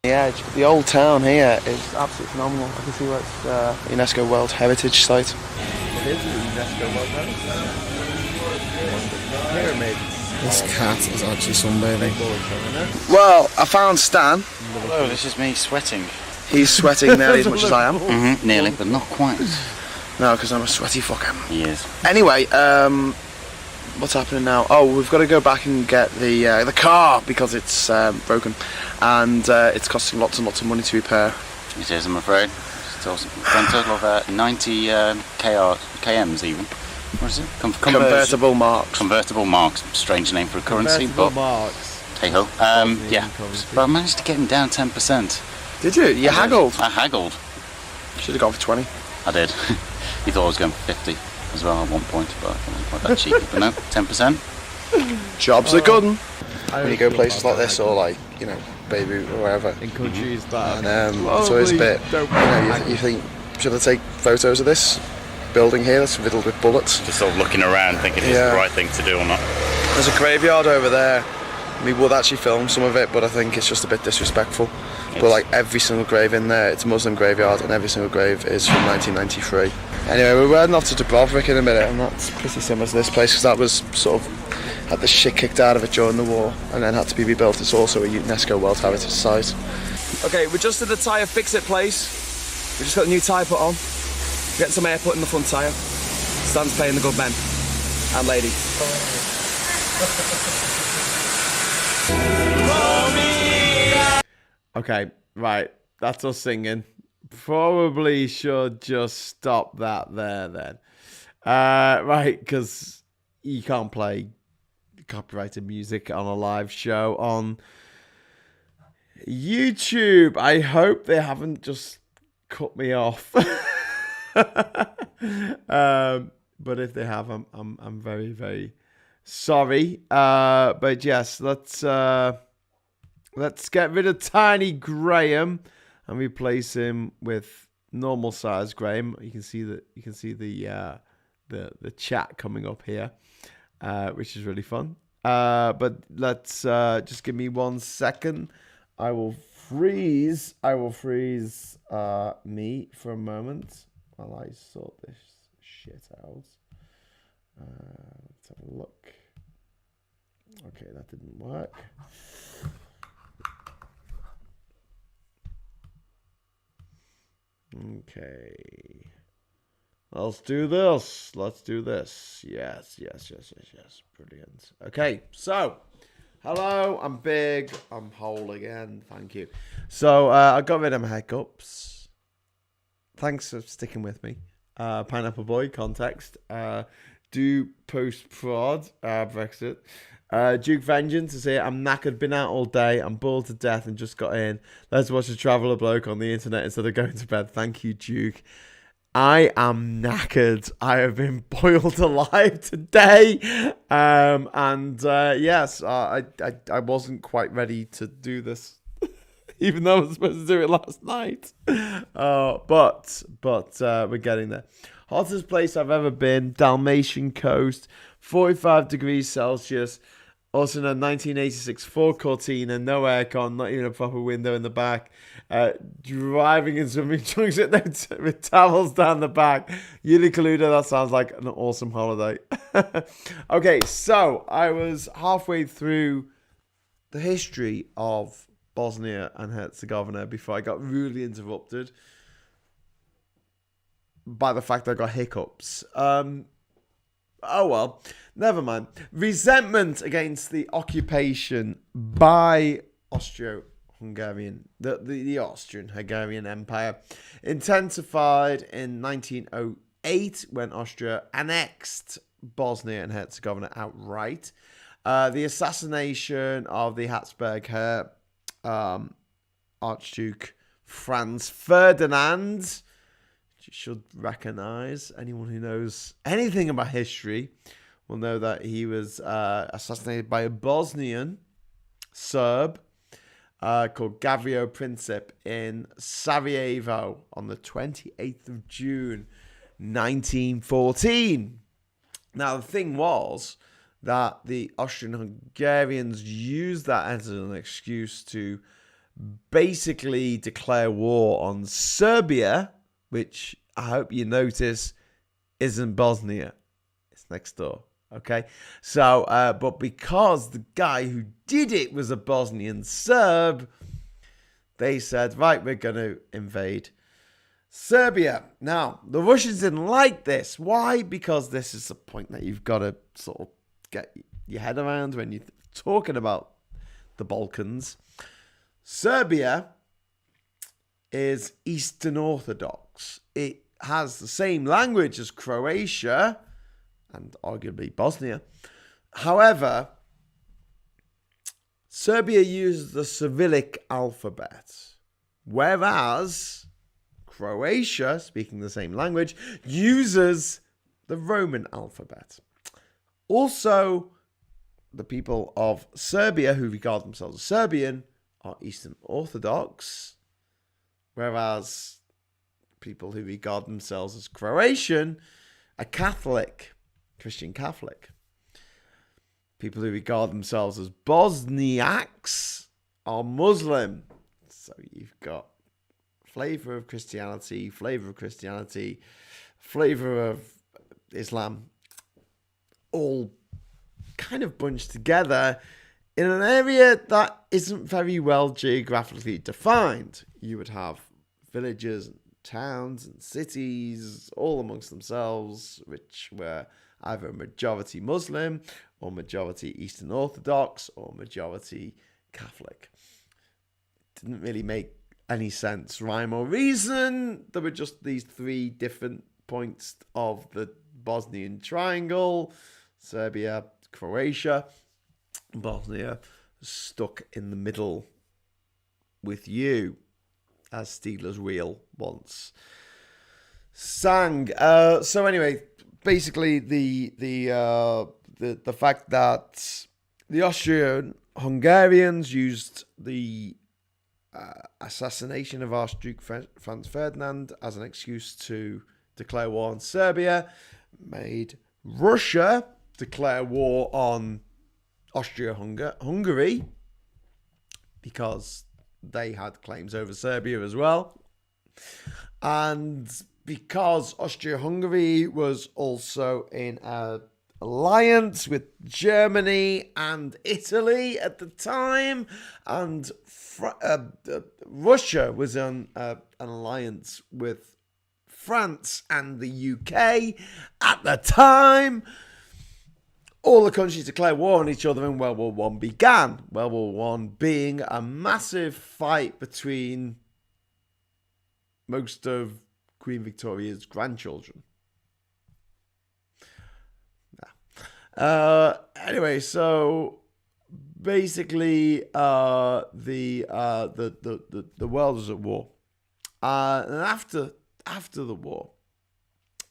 Yeah, the old town here is absolutely phenomenal. I can see where it's UNESCO World Heritage Site. It is a UNESCO World Heritage. Pyramids. This cat is actually sunbathing. Well, I found Stan. Hello, this is me sweating. He's sweating nearly as much as I am. Mm-hmm, nearly, but not quite. No, because I'm a sweaty fucker. He is. Anyway, what's happening now? Oh, we've got to go back and get the car because it's broken, and it's costing lots and lots of money to repair. It is, I'm afraid. It's awesome. For a total of 90 KMs even. What is it? Convertible marks. Convertible marks. Strange name for a currency, but marks. hey ho. Yeah. But I managed to get him down 10%. Did you? You haggled? I haggled. Should have gone for 20. I did. He thought I was going for 50 as well at one point, but I wasn't quite that cheeky. But no, 10%. Jobs are good. When you go places like this, or like, you know, Beirut or wherever. In countries that And it's always a bit, you think, should I take photos of this building here that's riddled with bullets? Just sort of looking around thinking is it the right thing to do or not. There's a graveyard over there. We would actually film some of it, but I think it's just a bit disrespectful. But like every single grave in there, it's a Muslim graveyard, and every single grave is from 1993. Anyway, we're heading off to Dubrovnik in a minute, and that's pretty similar to this place, because that was sort of had the shit kicked out of it during the war, and then had to be rebuilt. It's also a UNESCO World Heritage Site. Okay, we're just at the tyre fix-it place. We just got a new tyre put on. Getting some air put in the front tyre. Stan's playing the good men and lady. Okay, right. That's us singing. Probably should just stop that there then. Right, because you can't play copyrighted music on a live show on YouTube. I hope they haven't just cut me off. But if they have, I'm very, very sorry. But yes, let's get rid of Tiny Graham and replace him with normal size Graham. You can see the chat coming up here, which is really fun. But let's just give me 1 second. I will freeze me for a moment while I sort this shit out. Let's have a look. Okay, that didn't work. Okay. Let's do this. Yes. Brilliant. Okay, so hello, I'm big, I'm whole again, thank you. So I got rid of my hiccups. Thanks for sticking with me. Pineapple Boy, context. Do post-prod, Brexit. Duke Vengeance is here. I'm knackered, been out all day. I'm bored to death and just got in. Let's watch a traveller bloke on the internet instead of going to bed. Thank you, Duke. I am knackered. I have been boiled alive today. Yes, I wasn't quite ready to do this, even though I was supposed to do it last night. But we're getting there. Hottest place I've ever been, Dalmatian coast, 45 degrees Celsius. Also in a 1986 Ford Cortina, no aircon, not even a proper window in the back. Driving in swimming trunks with towels down the back. Unikaluda, that sounds like an awesome holiday. Okay, so I was halfway through the history of Bosnia and Herzegovina before I got rudely interrupted by the fact I got hiccups. Oh well, never mind. Resentment against the occupation by Austro-Hungarian, the Austrian-Hungarian Empire, intensified in 1908 when Austria annexed Bosnia and Herzegovina outright. The assassination of the Habsburg heir, Archduke Franz Ferdinand. You should recognize, anyone who knows anything about history will know that he was assassinated by a Bosnian Serb called Gavrilo Princip in Sarajevo on the 28th of June 1914. Now the thing was that the Austrian-Hungarians used that as an excuse to basically declare war on Serbia, which I hope you notice isn't Bosnia. It's next door. Okay? So, but because the guy who did it was a Bosnian Serb, they said, right, we're going to invade Serbia. Now, the Russians didn't like this. Why? Because this is the point that you've got to sort of get your head around when you're talking about the Balkans. Serbia is Eastern Orthodox. It has the same language as Croatia and arguably Bosnia. However, Serbia uses the Cyrillic alphabet, whereas Croatia, speaking the same language, uses the Roman alphabet. Also, the people of Serbia who regard themselves as Serbian are Eastern Orthodox, whereas people who regard themselves as Croatian are Catholic, Christian Catholic. People who regard themselves as Bosniaks are Muslim. So you've got flavor of Christianity, flavor of Islam, all kind of bunched together in an area that isn't very well geographically defined. You would have villages and towns and cities all amongst themselves, which were either majority Muslim or majority Eastern Orthodox or majority Catholic. Didn't really make any sense, rhyme or reason. There were just these three different points of the Bosnian triangle: Serbia, Croatia, Bosnia, stuck in the middle with you, as Steelers Wheel once sang. So anyway, basically the fact that the Austrian-Hungarians used the assassination of Archduke Franz Ferdinand as an excuse to declare war on Serbia made Russia declare war on Austria-Hungary because they had claims over Serbia as well. And because Austria-Hungary was also in an alliance with Germany and Italy at the time, and Russia was in an alliance with France and the UK at the time, all the countries declared war on each other and World War I began. World War I being a massive fight between most of Queen Victoria's grandchildren. Anyway, so basically, the world was at war, and after the war,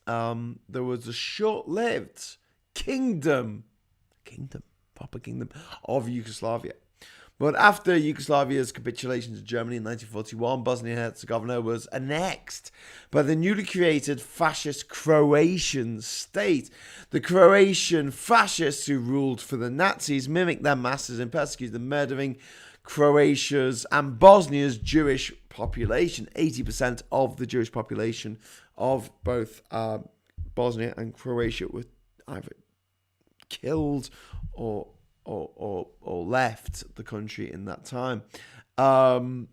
there was a short-lived proper kingdom of Yugoslavia. But after Yugoslavia's capitulation to Germany in 1941, Bosnia and Herzegovina was annexed by the newly created fascist Croatian state. The Croatian fascists who ruled for the Nazis mimicked their masters and persecuted the murdering Croatia's and Bosnia's Jewish population. 80% of the Jewish population of both Bosnia and Croatia were either killed or left the country in that time. And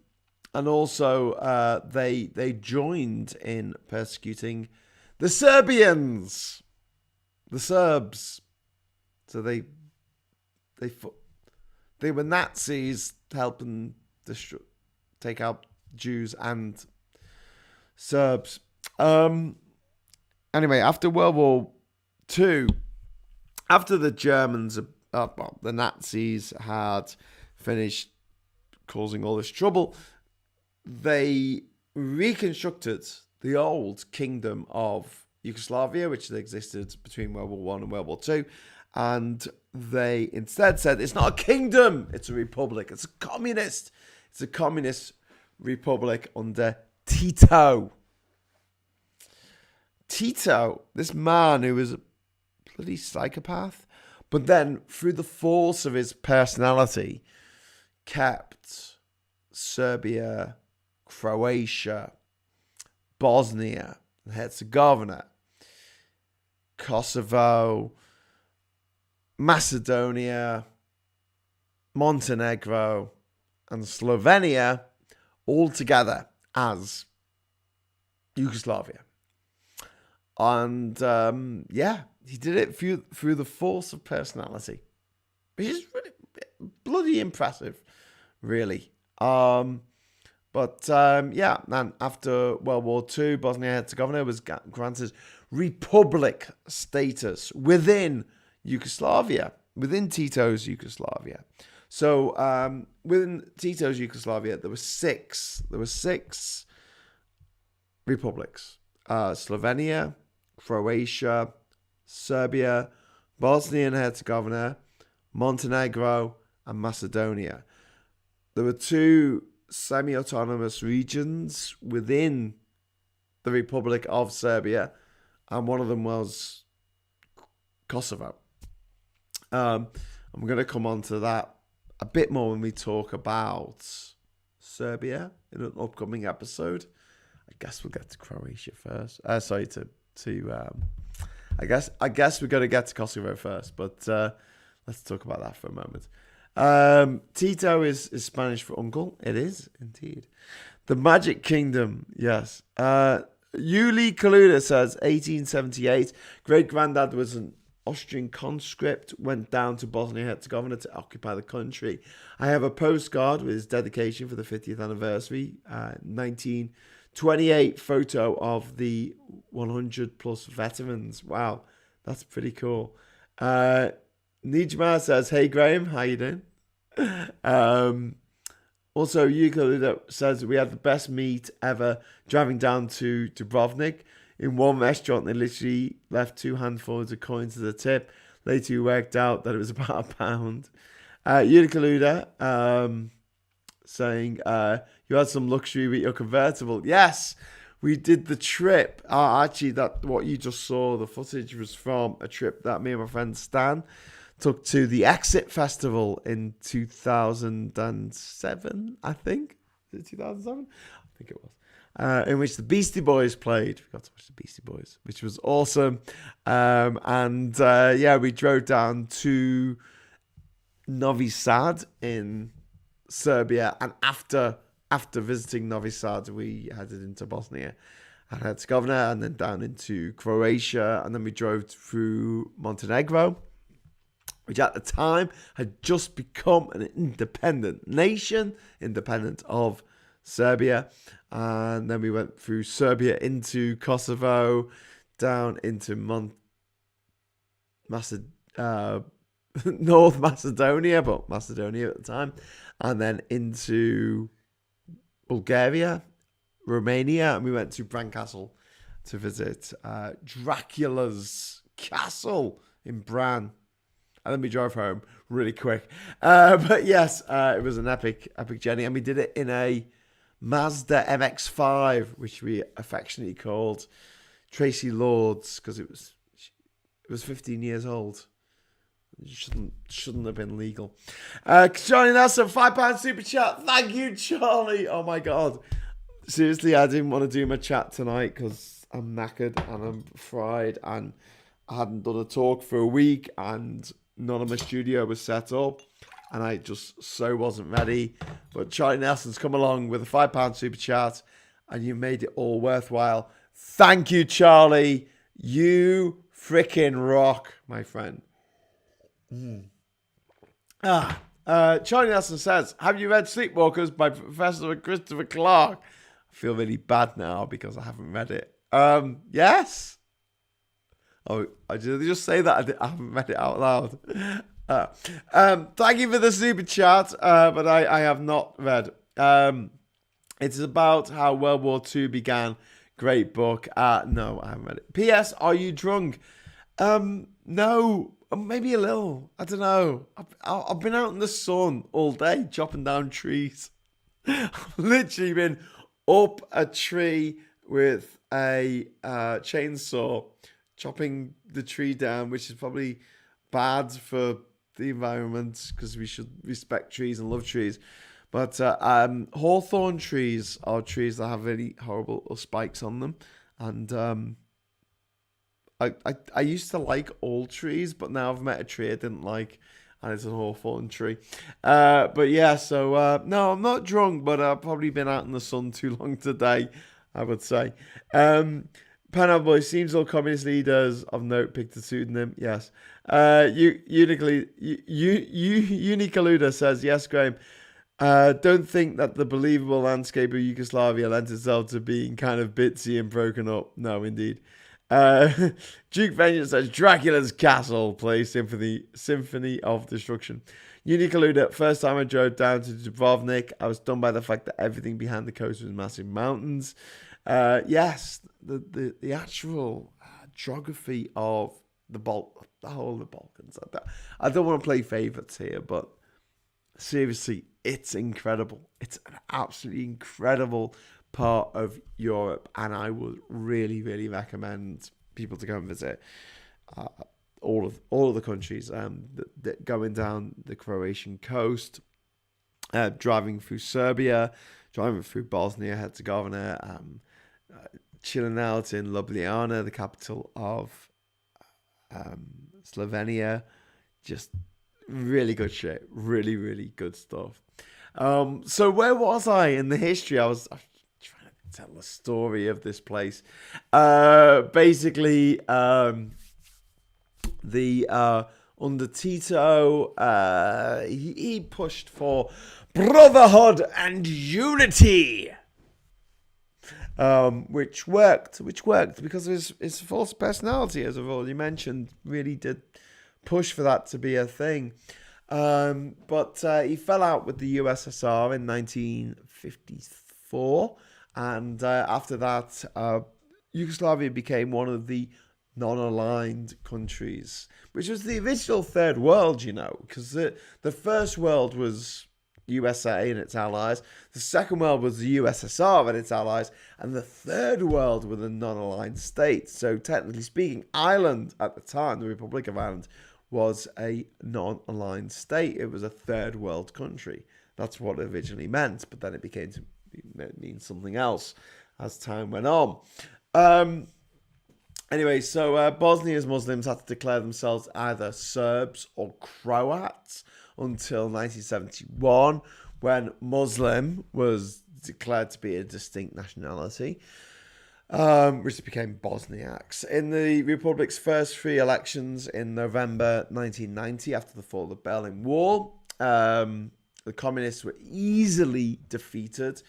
also they joined in persecuting the Serbians, the Serbs. So they were Nazis helping take out Jews and Serbs. Anyway, after World War II, after the Germans, the Nazis had finished causing all this trouble, they reconstructed the old kingdom of Yugoslavia, which had existed between World War I and World War II. And they instead said, it's not a kingdom, it's a republic. It's a communist republic under Tito. Tito, this man who was a bloody psychopath, but then through the force of his personality, kept Serbia, Croatia, Bosnia and Herzegovina, Kosovo, Macedonia, Montenegro, and Slovenia all together as Yugoslavia. And he did it through the force of personality, which is really bloody impressive, really. And after World War II, Bosnia and Herzegovina was granted republic status within Yugoslavia, within Tito's Yugoslavia. So within Tito's Yugoslavia, there were six republics: Slovenia, Croatia, Serbia, Bosnia and Herzegovina, Montenegro, and Macedonia. There were two semi-autonomous regions within the Republic of Serbia, and one of them was Kosovo. I'm going to come on to that a bit more when we talk about Serbia in an upcoming episode. I guess we'll get to Croatia first. I guess we're going to get to Kosovo first, but let's talk about that for a moment. Tito is Spanish for uncle. It is indeed. The Magic Kingdom, yes. Yuli Kaluda says 1878. Great granddad was an Austrian conscript, went down to Bosnia and Herzegovina to occupy the country. I have a postcard with his dedication for the 50th anniversary, 1928 photo of the 100 plus veterans. Wow, that's pretty cool. Nijma says, hey Graham, how you doing? Also, Yuka says we had the best meat ever driving down to Dubrovnik. In one restaurant, they literally left 2 handfuls of coins as a tip. Later, we worked out that it was about £1. Yuka saying, you had some luxury with your convertible. Yes, we did the trip. Actually, what you just saw, the footage was from a trip that me and my friend Stan took to the Exit Festival in 2007, I think. Is it 2007? I think it was. In which the Beastie Boys played. We got to watch the Beastie Boys, which was awesome. We drove down to Novi Sad in Serbia, and after visiting Novi Sad, we headed into Bosnia and Herzegovina, and then down into Croatia, and then we drove through Montenegro, which at the time had just become an independent nation, independent of Serbia. And then we went through Serbia into Kosovo, down into North Macedonia, but Macedonia at the time, and then into Bulgaria, Romania, and we went to Brancaster to visit Dracula's castle in Bran. And then we drove home really quick. But yes, it was an epic journey. And we did it in a Mazda MX-5, which we affectionately called Tracy Lords, because it was 15 years old. It shouldn't have been legal. Joining us at £5 super chat. Thank you, Charlie. Oh my God. Seriously, I didn't want to do my chat tonight because I'm knackered and I'm fried and I hadn't done a talk for a week and none of my studio was set up and I just so wasn't ready. But Charlie Nelson's come along with a £5 super chat and you made it all worthwhile. Thank you, Charlie. You freaking rock, my friend. Charlie Nelson says, have you read Sleepwalkers by Professor Christopher Clark? I feel really bad now because I haven't read it. Yes. Oh, I just say that I haven't read it out loud. Thank you for the super chat, but I have not read. It's about how World War II began. Great book. No, I haven't read it. P.S. Are you drunk? No, maybe a little. I don't know. I've been out in the sun all day chopping down trees. I've literally been up a tree with a chainsaw, chopping the tree down, which is probably bad for the environment because we should respect trees and love trees. But hawthorn trees are trees that have really horrible spikes on them. And I used to like all trees, but now I've met a tree I didn't like, and it's a hawthorn tree. But yeah, so no, I'm not drunk, but I've probably been out in the sun too long today, I would say. Panel Boy, seems all communist leaders of note picked a pseudonym. Yes. Unicaluda says, yes, Graham. Don't think that the believable landscape of Yugoslavia lent itself to being kind of bitsy and broken up. No, indeed. Duke Vengeance says, Dracula's Castle plays Symphony of Destruction. Unicaluda, first time I drove down to Dubrovnik, I was stunned by the fact that everything behind the coast was massive mountains. Yes, the actual geography of the whole of the Balkans. I don't want to play favourites here, but seriously, it's incredible. It's an absolutely incredible part of Europe, and I would really, really recommend people to go and visit all of the countries. Going down the Croatian coast, driving through Serbia, driving through Bosnia and Herzegovina, chilling out in Ljubljana, the capital of Slovenia. Just really good shit. Really, really good stuff. So where was I in the history? I was trying to tell the story of this place. Basically, under Tito, he pushed for brotherhood and unity. Which worked because his false personality, as I've already mentioned, really did push for that to be a thing. But he fell out with the USSR in 1954, and after that, Yugoslavia became one of the non-aligned countries, which was the original Third World, because the First World was USA and its allies, the Second World was the USSR and its allies, and the Third World were the non-aligned states. So technically speaking, Ireland at the time, the Republic of Ireland, was a non-aligned state. It was a third world country. That's what it originally meant, but then it became to mean something else as time went on. Anyway, so Bosnia's Muslims had to declare themselves either Serbs or Croats until 1971, when Muslim was declared to be a distinct nationality, which became Bosniaks. In the Republic's first three elections in November 1990, after the fall of the Berlin Wall, the communists were easily defeated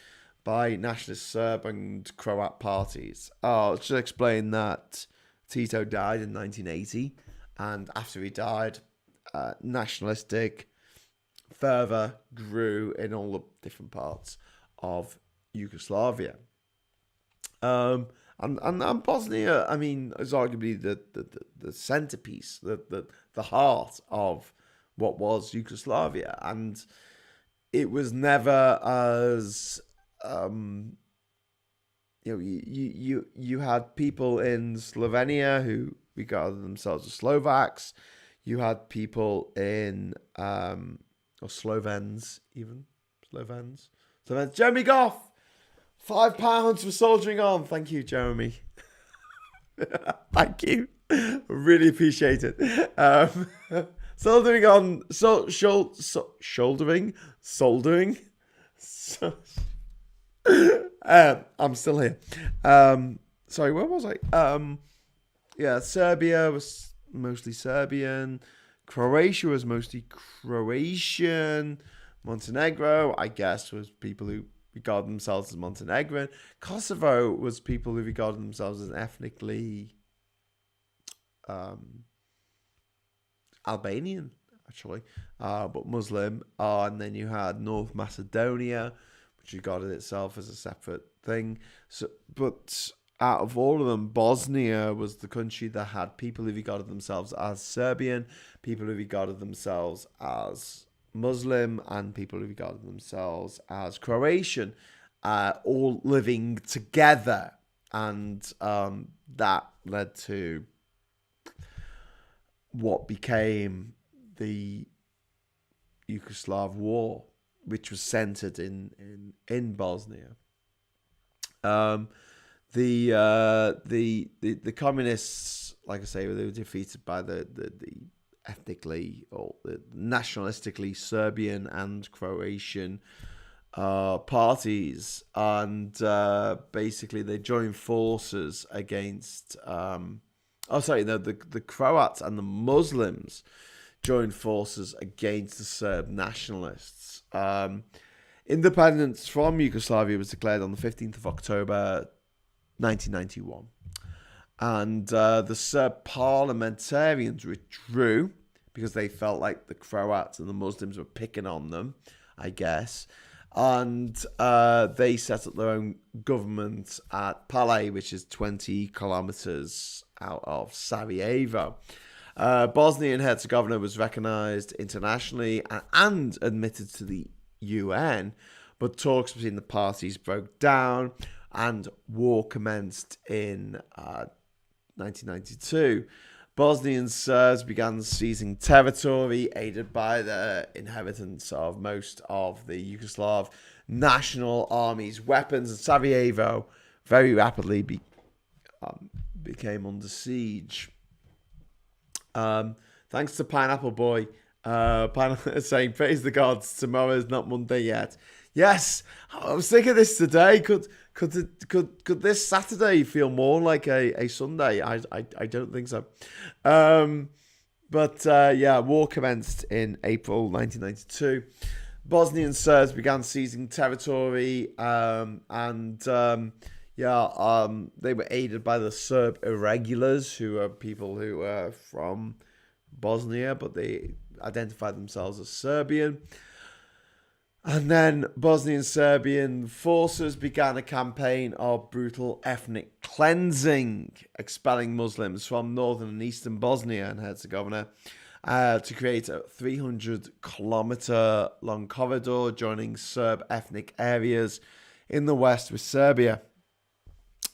by nationalist Serb and Croat parties. I'll just explain that Tito died in 1980, and after he died, nationalistic fervour grew in all the different parts of Yugoslavia. And Bosnia, I mean, is arguably the centerpiece, the heart of what was Yugoslavia, and it was never as you had people in Slovenia who regarded themselves as Slovaks. You had people in or Slovens even. Slovens. Jeremy Goff, £5 for soldiering on. Thank you, Jeremy. Thank you. Really appreciate it. Soldering on, soldering. I'm still here. Sorry, where was I? Serbia was mostly Serbian. Croatia was mostly Croatian. Montenegro, I guess, was people who regard themselves as Montenegrin. Kosovo was people who regarded themselves as ethnically Albanian, actually, but Muslim. And then you had North Macedonia, which regarded itself as a separate thing. So, but out of all of them, Bosnia was the country that had people who regarded themselves as Serbian, people who regarded themselves as Muslim, and people who regarded themselves as Croatian, all living together. And that led to what became the Yugoslav War, which was centered in Bosnia. The communists, like I say, they were defeated by the ethnically or the nationalistically Serbian and Croatian parties, and basically they joined forces against. The Croats and the Muslims joined forces against the Serb nationalists. Independence from Yugoslavia was declared on the 15th of October 1991. And the Serb parliamentarians withdrew because they felt like the Croats and the Muslims were picking on them, I guess. And they set up their own government at Pale, which is 20 kilometers out of Sarajevo. Bosnia and Herzegovina was recognized internationally and admitted to the UN, but talks between the parties broke down and war commenced in 1992. Bosnian Serbs began seizing territory, aided by the inheritance of most of the Yugoslav National Army's weapons, and Sarajevo very rapidly became under siege. Thanks to Pineapple Boy, saying, praise the gods, tomorrow is not Monday yet. Yes, I was thinking of this today. Could this Saturday feel more like a Sunday? I don't think so. War commenced in April 1992. Bosnian Serbs began seizing territory, they were aided by the Serb irregulars, who are people who are from Bosnia, but they identified themselves as Serbian. And then Bosnian Serbian forces began a campaign of brutal ethnic cleansing, expelling Muslims from northern and eastern Bosnia and Herzegovina to create a 300-kilometer long corridor joining Serb ethnic areas in the west with Serbia.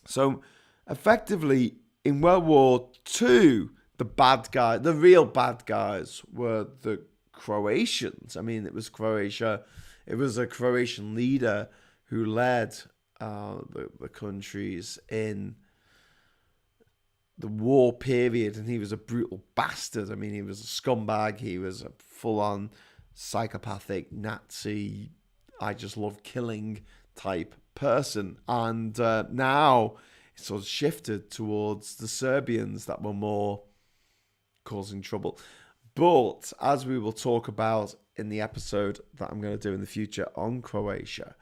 So, effectively, in World War II, the real bad guys were the Croatians. I mean, it was Croatia. It was a Croatian leader who led the countries in the war period, and he was a brutal bastard. I mean, he was a scumbag. He was a full-on psychopathic Nazi, I just love killing type person. And now it's sort of shifted towards the Serbians that were more causing trouble. But as we will talk about in the episode that I'm going to do in the future on Croatia,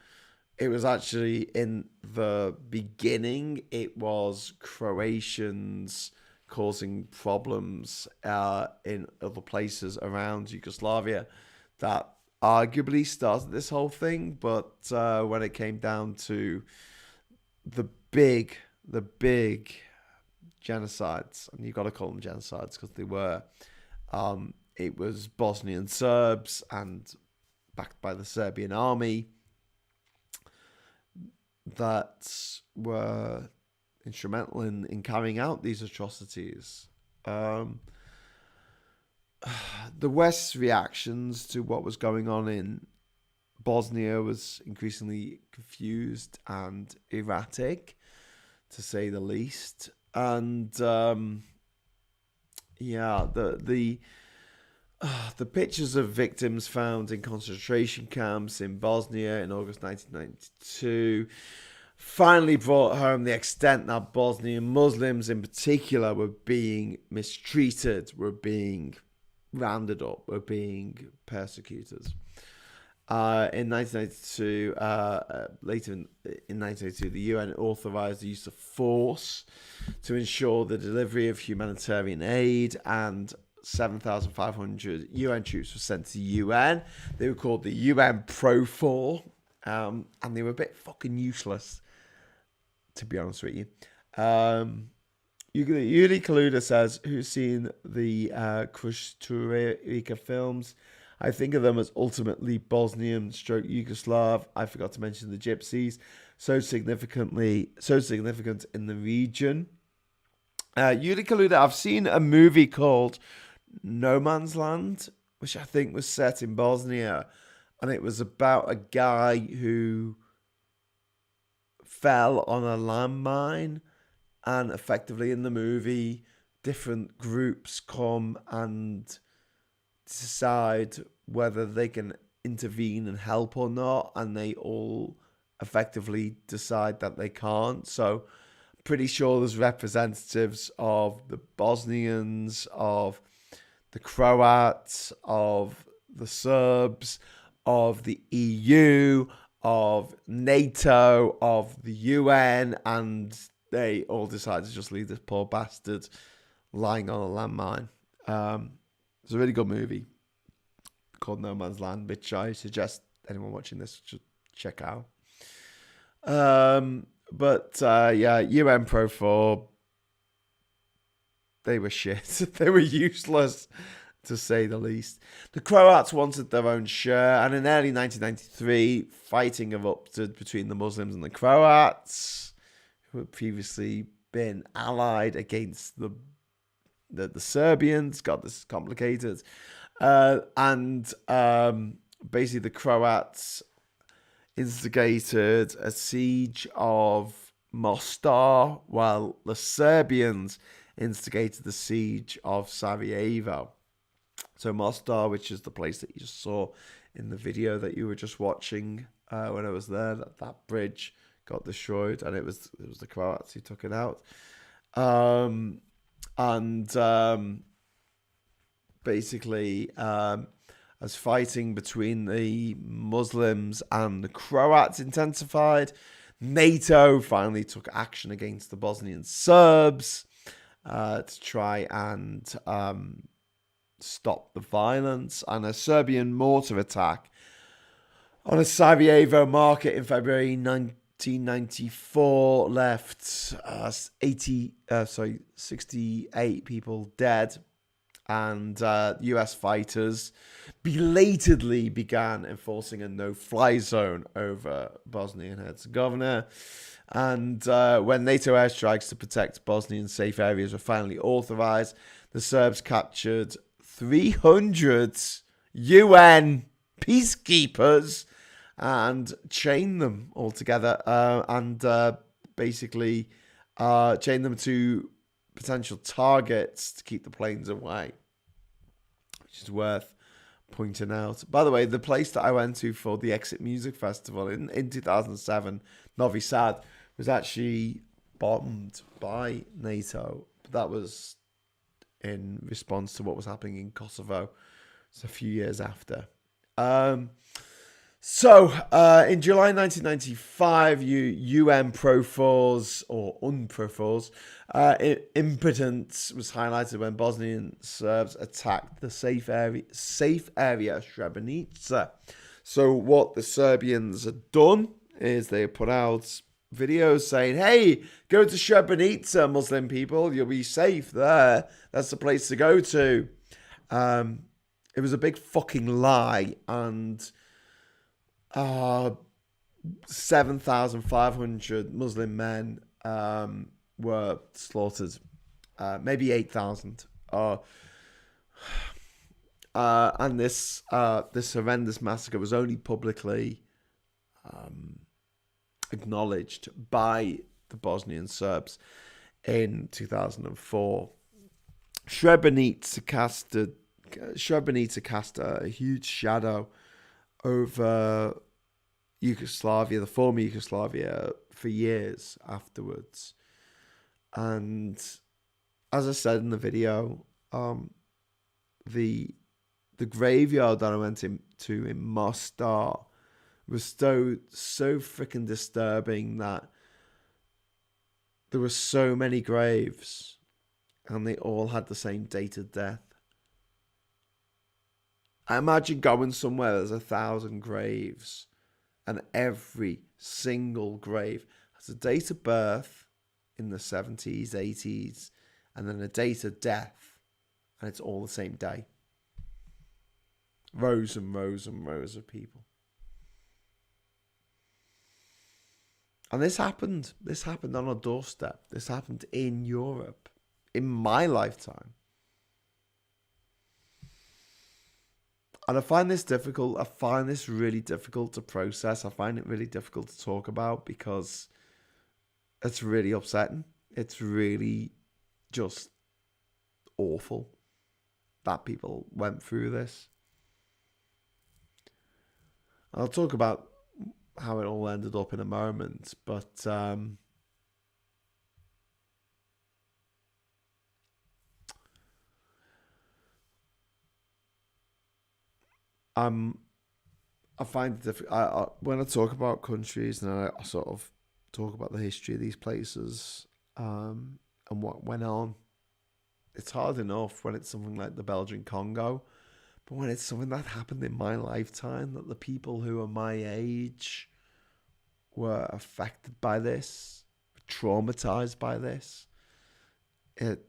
it was actually in the beginning, it was Croatians causing problems in other places around Yugoslavia that arguably started this whole thing. But when it came down to the big the big genocides, and you've got to call them genocides because they were. It was Bosnian Serbs and backed by the Serbian army that were instrumental in carrying out these atrocities. The West's reactions to what was going on in Bosnia was increasingly confused and erratic, to say the least. And the pictures of victims found in concentration camps in Bosnia in August 1992 finally brought home the extent that Bosnian Muslims in particular were being mistreated, were being rounded up, were being persecuted. In 1992, later in 1992, the UN authorized the use of force to ensure the delivery of humanitarian aid, and 7,500 UN troops were sent to the UN. They were called the UN Profor, and they were a bit fucking useless, to be honest with you. Yuri Kaluda says, who's seen the Krushturika films? I think of them as ultimately Bosnian stroke Yugoslav. I forgot to mention the Gypsies. So significant in the region. Yuri Kaluda, I've seen a movie called No Man's Land, which I think was set in Bosnia. And it was about a guy who fell on a landmine. And effectively in the movie, different groups come and decide whether they can intervene and help or not, and they all effectively decide that they can't. So pretty sure there's representatives of the Bosnians, of the Croats, of the Serbs, of the EU, of NATO, of the UN, and they all decide to just leave this poor bastard lying on a landmine. It's a really good movie called No Man's Land, which I suggest anyone watching this should check out. UN Pro 4, they were shit. They were useless, to say the least. The Croats wanted their own share, and in early 1993, fighting erupted between the Muslims and the Croats, who had previously been allied against the Serbians. God, this is complicated. Basically the Croats instigated a siege of Mostar, while the Serbians instigated the siege of Sarajevo. So Mostar, which is the place that you just saw in the video that you were just watching when I was there, that bridge got destroyed, and it was the Croats who took it out. Basically, as fighting between the Muslims and the Croats intensified, NATO finally took action against the Bosnian Serbs to try and stop the violence. And a Serbian mortar attack on a Sarajevo market in February 1994 left 68 people dead, and US fighters belatedly began enforcing a no-fly zone over Bosnia and Herzegovina. And when NATO airstrikes to protect Bosnian safe areas were finally authorized, the Serbs captured 300 UN peacekeepers and chained them all together, and basically chained them to potential targets to keep the planes away, which is worth pointing out. By the way, the place that I went to for the Exit Music Festival in 2007, Novi Sad, was actually bombed by NATO. But that was in response to what was happening in Kosovo. It's a few years after. In July 1995, UN Pro-Force or UNPROFORS impotence was highlighted when Bosnian Serbs attacked the safe area Srebrenica. So what the Serbians had done is they put out videos saying, hey, go to Srebrenica, Muslim people. You'll be safe there. That's the place to go to. It was a big fucking lie. And 7,500 Muslim men were slaughtered. Maybe 8,000. And this horrendous massacre was only publicly acknowledged by the Bosnian Serbs in 2004. Srebrenica cast a huge shadow over Yugoslavia, the former Yugoslavia, for years afterwards. And as I said in the video, the graveyard that I went to in Mostar was so freaking disturbing that there were so many graves and they all had the same date of death. I imagine going somewhere there's 1,000 graves and every single grave has a date of birth in the 70s, 80s, and then a date of death, and it's all the same day. Rows and rows and rows of people. And this happened. This happened on our doorstep. This happened in Europe, in my lifetime. And I find this difficult. I find this really difficult to process. I find it really difficult to talk about because it's really upsetting. It's really just awful that people went through this. I'll talk about how it all ended up in a moment, but I find it difficult. When I talk about countries and I sort of talk about the history of these places and what went on, it's hard enough when it's something like the Belgian Congo. But when it's something that happened in my lifetime, that the people who are my age were affected by this, traumatized by this, it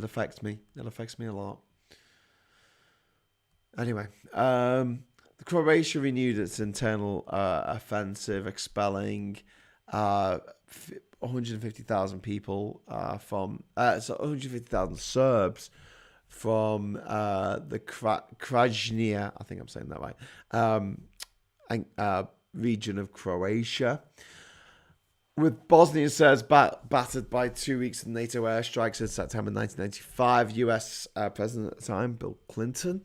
affects me. It affects me a lot. Anyway, Croatia renewed its internal offensive, expelling 150,000 people 150,000 Serbs from the Krajina, I think I'm saying that right, region of Croatia. With Bosnia and Serbs battered by 2 weeks of NATO airstrikes in September 1995, US President at the time, Bill Clinton,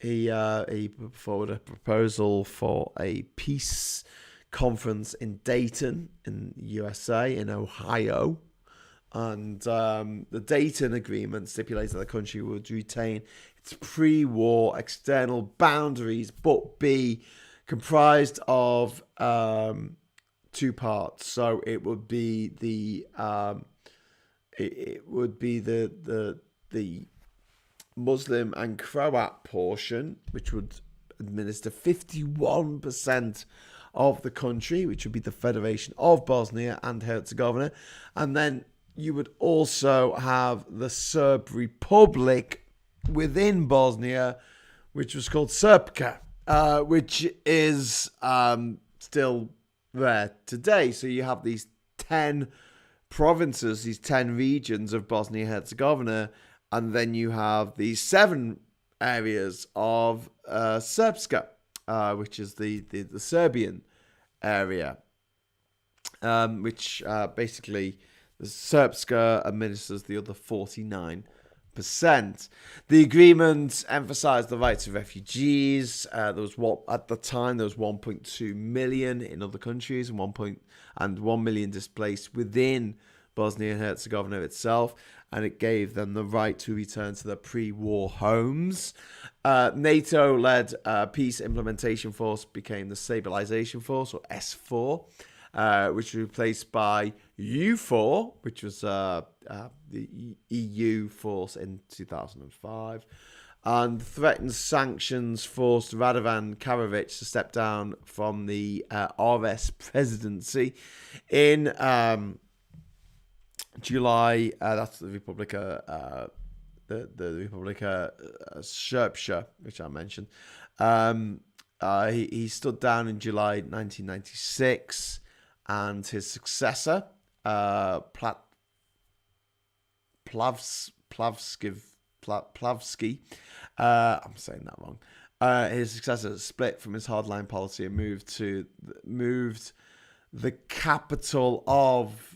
he put forward a proposal for a peace conference in Dayton, in USA, in Ohio. And the Dayton Agreement stipulated that the country would retain its pre-war external boundaries, but be comprised of two parts. So it would be the Muslim and Croat portion, which would administer 51% of the country, which would be the Federation of Bosnia and Herzegovina, and then you would also have the Serb Republic within Bosnia, which was called Srpska, which is still there today. So you have these 10 provinces, these 10 regions of Bosnia and Herzegovina, and then you have these 7 areas of Srpska, which is the Serbian area, which basically the Srpska administers the other 49%. The agreement emphasized the rights of refugees. At the time there was 1.2 million in other countries and 1 million displaced within Bosnia and Herzegovina itself, and it gave them the right to return to their pre-war homes. NATO-led Peace Implementation Force became the Stabilization Force, or S4, which was replaced by U4, which was the EU force in 2005. and threatened sanctions forced Radovan Karadzic to step down from the RS presidency in July. That's the Republika, the Republika Serbia, which I mentioned. He stood down in July 1996, and his successor, Plavsky, I'm saying that wrong. His successor split from his hardline policy and moved the capital of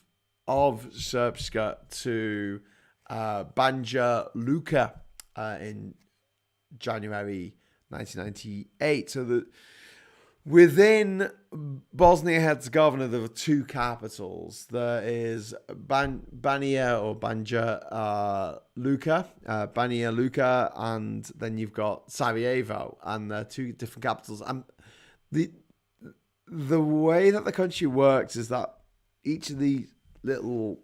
Serbia to Banja Luka in January 1998. So within Bosnia and Herzegovina, there were two capitals. There is Banja Luka, and then you've got Sarajevo, and they're two different capitals. And the way that the country works is that each of these little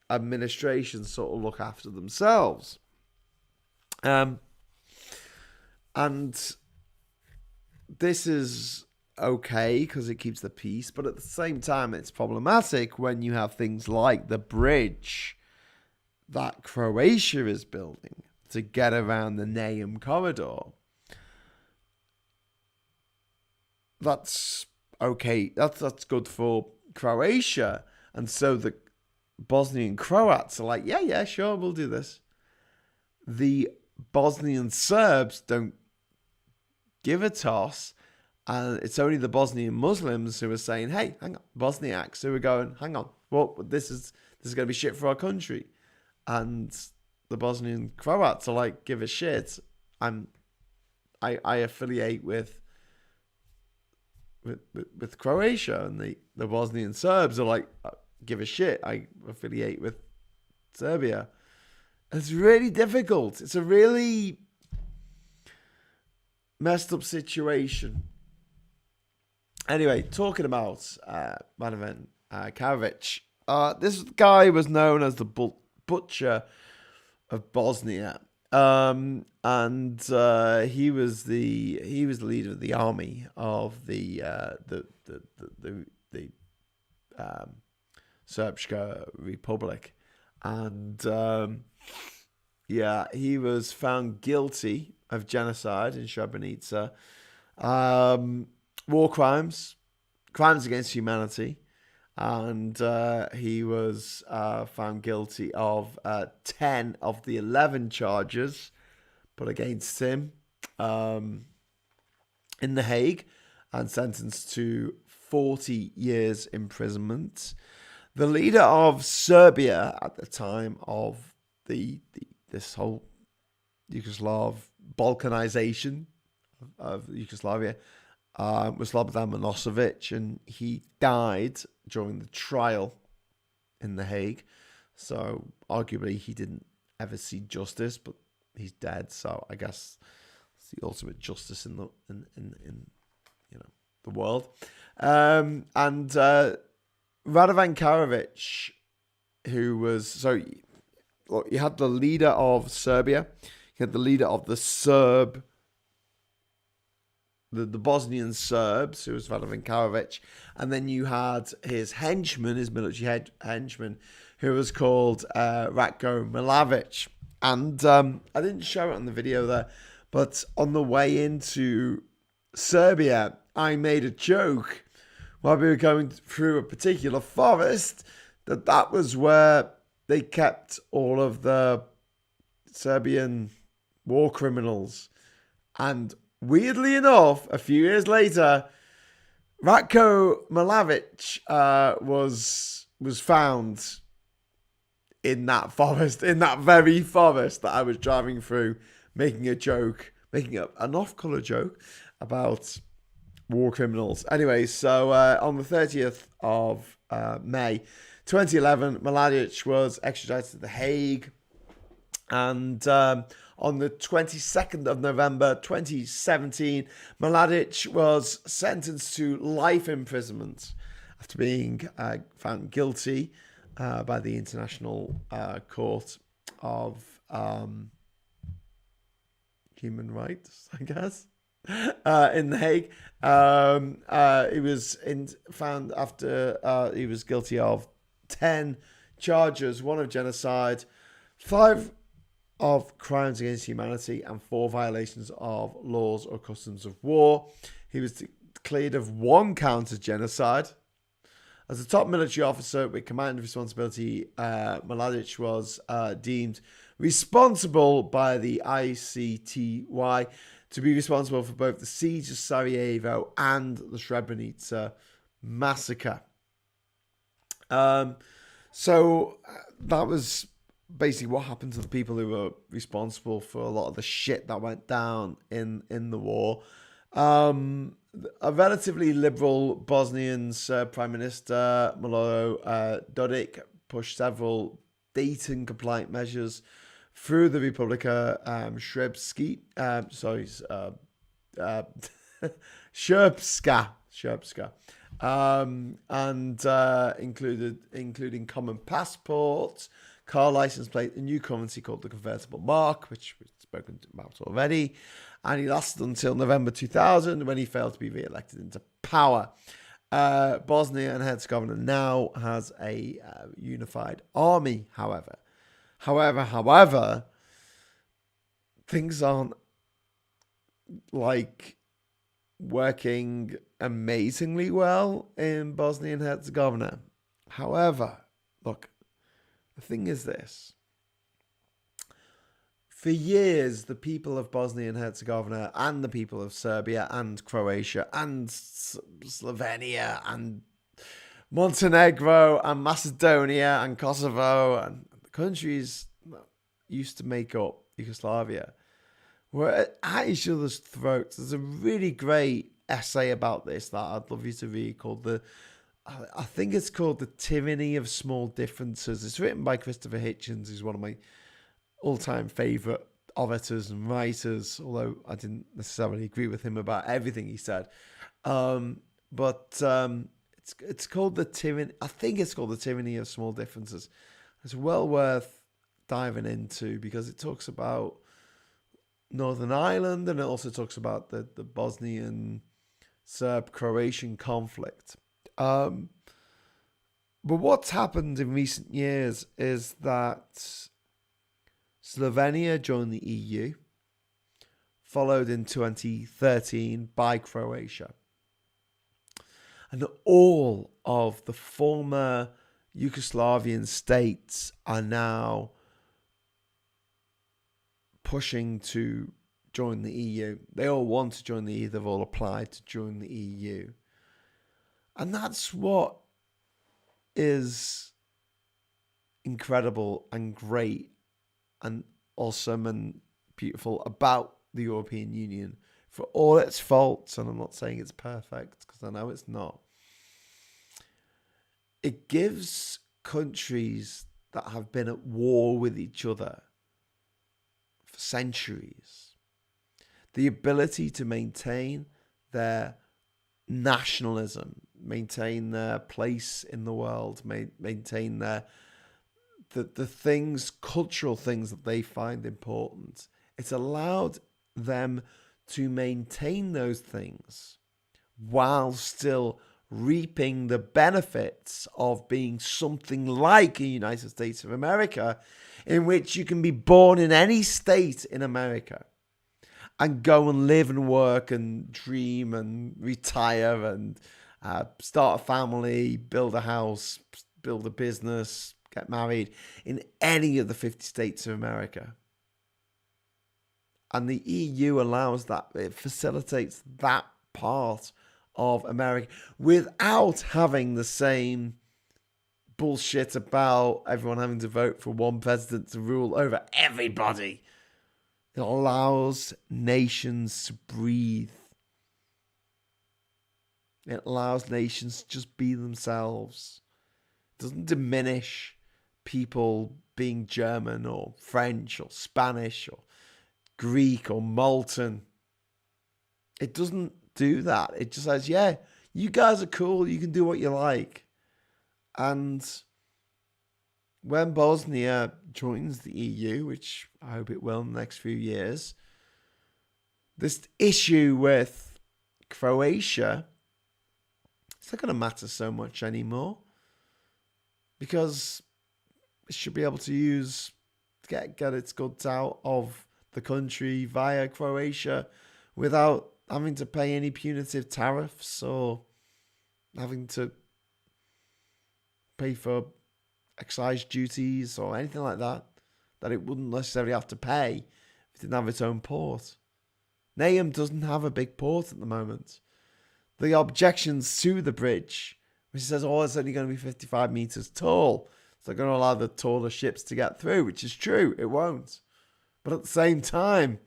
administrations sort of look after themselves. And this is okay because it keeps the peace, but at the same time, it's problematic when you have things like the bridge that Croatia is building to get around the Neum corridor. That's okay. That's good for Croatia, and so the Bosnian Croats are like, yeah, sure, we'll do this. The Bosnian Serbs don't give a toss, and it's only the Bosnian Muslims who are saying, hey, hang on, Bosniaks who are going, hang on, well, this is going to be shit for our country. And the Bosnian Croats are like, give a shit. I affiliate with Croatia, and the Bosnian Serbs are like, give a shit, I affiliate with Serbia. It's really difficult. It's a really messed up situation. Anyway, talking about Radovan Karadzic, this guy was known as the Butcher of Bosnia, and he was the leader of the army of the Srpska Republic, and he was found guilty of genocide in Srebrenica, war crimes against humanity, and he was found guilty of 10 of the 11 charges put against him in The Hague, and sentenced to 40 years imprisonment. The leader of Serbia at the time of this whole Yugoslav Balkanization of Yugoslavia was Slobodan Milosevic, and he died during the trial in The Hague. So arguably he didn't ever see justice, but he's dead. So I guess it's the ultimate justice in the world. And Radovan Karadzic, who was you had the leader of Serbia, you had the leader of the Bosnian Serbs, who was Radovan Karadzic, and then you had his henchman, his military henchman, who was called Ratko Mladic. And I didn't show it on the video there, but on the way into Serbia, I made a joke while we were going through a particular forest that was where they kept all of the Serbian war criminals. And weirdly enough, a few years later, Ratko Mladic was found in that forest, in that very forest that I was driving through, making an off-color joke about war criminals. Anyway, so on the 30th of May 2011, Mladic was extradited to The Hague, and on the 22nd of November 2017, Mladic was sentenced to life imprisonment after being found guilty by the International Court of human rights, I guess, in The Hague. He was found after he was guilty of 10 charges, 1 of genocide, 5 of crimes against humanity, and 4 violations of laws or customs of war. He was cleared of 1 count of genocide. As a top military officer with command responsibility, Mladic was deemed responsible by the ICTY to be responsible for both the Siege of Sarajevo and the Srebrenica massacre. So that was basically what happened to the people who were responsible for a lot of the shit that went down in the war. A relatively liberal Bosnian Prime Minister, Milorad Dodik, pushed several Dayton-compliant measures through the Republika Srpska, including common passports, car license plate, a new currency called the convertible mark, which we've spoken about already. And he lasted until November 2000 when he failed to be re-elected into power. Bosnia and Herzegovina now has a unified army, however. However, things aren't like working amazingly well in Bosnia and Herzegovina. However, look, the thing is this. For years, the people of Bosnia and Herzegovina and the people of Serbia and Croatia and Slovenia and Montenegro and Macedonia and Kosovo and the countries that used to make up Yugoslavia were at each other's throats. There's a really great essay about this that I'd love you to read called I think it's called The Tyranny of Small Differences. It's written by Christopher Hitchens, who's one of my all-time favourite orators and writers, although I didn't necessarily agree with him about everything he said. But it's called The Tyranny. I think it's called The Tyranny of Small Differences. It's well worth diving into because it talks about Northern Ireland and it also talks about the Bosnian Serb-Croatian conflict. But what's happened in recent years is that Slovenia joined the EU, followed in 2013 by Croatia. And all of the former Yugoslavian states are now pushing to join the EU. They all want to join the EU. They've all applied to join the EU. And that's what is incredible and great and awesome and beautiful about the European Union. For all its faults, and I'm not saying it's perfect, because I know it's not, it gives countries that have been at war with each other for centuries the ability to maintain their nationalism, maintain their place in the world, maintain their the things, cultural things that they find important. It's allowed them to maintain those things while still reaping the benefits of being something like a United States of America, in which you can be born in any state in America and go and live and work and dream and retire and start a family, build a house, build a business, get married in any of the 50 states of America. And the EU allows that. It facilitates that part of America without having the same bullshit about everyone having to vote for one president to rule over everybody. It allows nations to breathe. It allows nations to just be themselves. It doesn't diminish people being German or French or Spanish or Greek or Maltan. It doesn't do that. It just says, yeah, you guys are cool. You can do what you like. And when Bosnia joins the EU, which I hope it will in the next few years, this issue with Croatia, it's not going to matter so much anymore, because it should be able to get its goods out of the country via Croatia without having to pay any punitive tariffs or having to pay for excise duties or anything like that it wouldn't necessarily have to pay if it didn't have its own port. Nahum doesn't have a big port at the moment. The objections to the bridge, which says, it's only going to be 55 meters tall, so they're going to allow the taller ships to get through, which is true, it won't. But at the same time,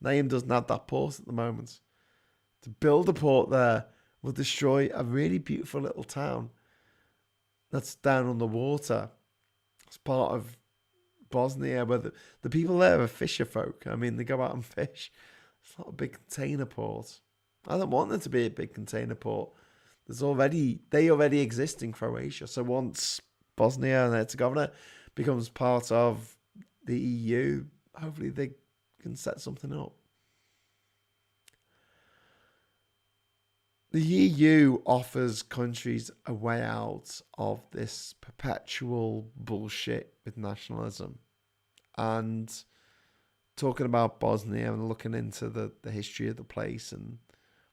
Nahum doesn't have that port at the moment. To build a port there will destroy a really beautiful little town that's down on the water. It's part of Bosnia, where the people there are fisher folk. I mean, they go out and fish. It's not a big container port. I don't want there to be a big container port. They already exist in Croatia. So once Bosnia and Herzegovina becomes part of the EU, hopefully they can set something up. The EU offers countries a way out of this perpetual bullshit with nationalism. And talking about Bosnia and looking into the history of the place and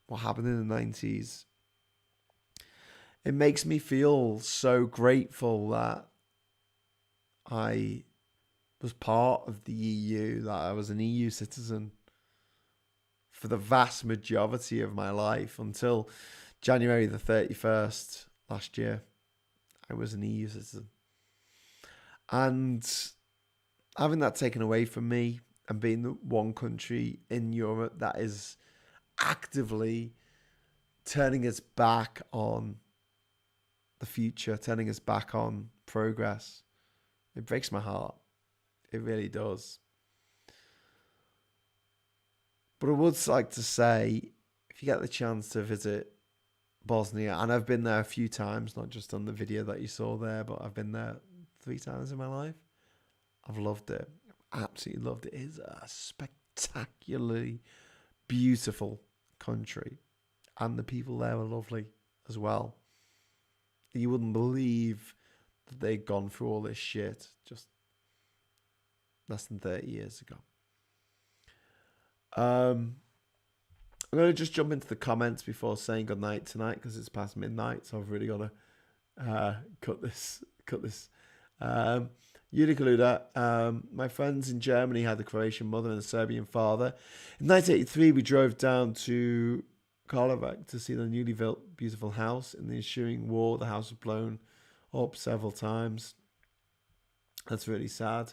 what happened in the 90s, it makes me feel so grateful that I was part of the EU, that I was an EU citizen for the vast majority of my life until January the 31st last year. I was an EU citizen. And having that taken away from me and being the one country in Europe that is actively turning its back on the future, turning its back on progress, it breaks my heart. It really does. But I would like to say, if you get the chance to visit Bosnia, and I've been there a few times, not just on the video that you saw there, but I've been there 3 times in my life. I've loved it. Absolutely loved it. It is a spectacularly beautiful country. And the people there are lovely as well. You wouldn't believe that they'd gone through all this shit just less than 30 years ago. I'm going to just jump into the comments before saying goodnight tonight, because it's past midnight, so I've really got to cut this. Yudikaluda, my friends in Germany had a Croatian mother and a Serbian father. In 1983, we drove down to Karlovac to see the newly built beautiful house. In the ensuing war, the house was blown up several times. That's really sad.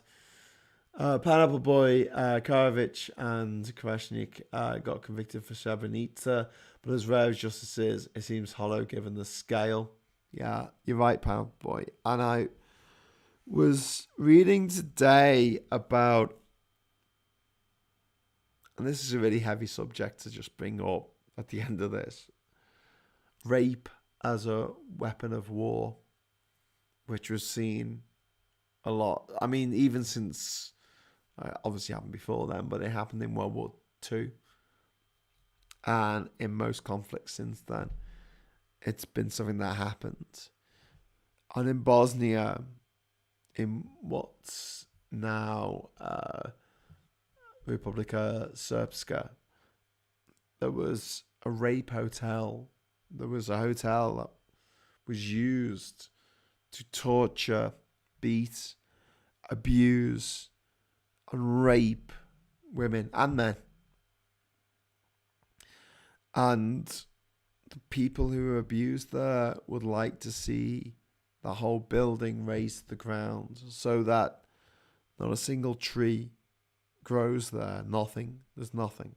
Pineapple Boy, Karovic and Krasnik got convicted for Srebrenica, but as rare as justice is, it seems hollow given the scale. Yeah, you're right, Pineapple Boy. And I was reading today about, and this is a really heavy subject to just bring up at the end of this, rape as a weapon of war, which was seen a lot. I mean, even since, obviously happened before then, but it happened in World War II. And in most conflicts since then, it's been something that happened. And in Bosnia, in what's now Republika Srpska, there was a rape hotel. There was a hotel that was used to torture, beat, abuse, and rape women and men. And the people who were abused there would like to see the whole building razed to the ground so that not a single tree grows there. Nothing. There's nothing.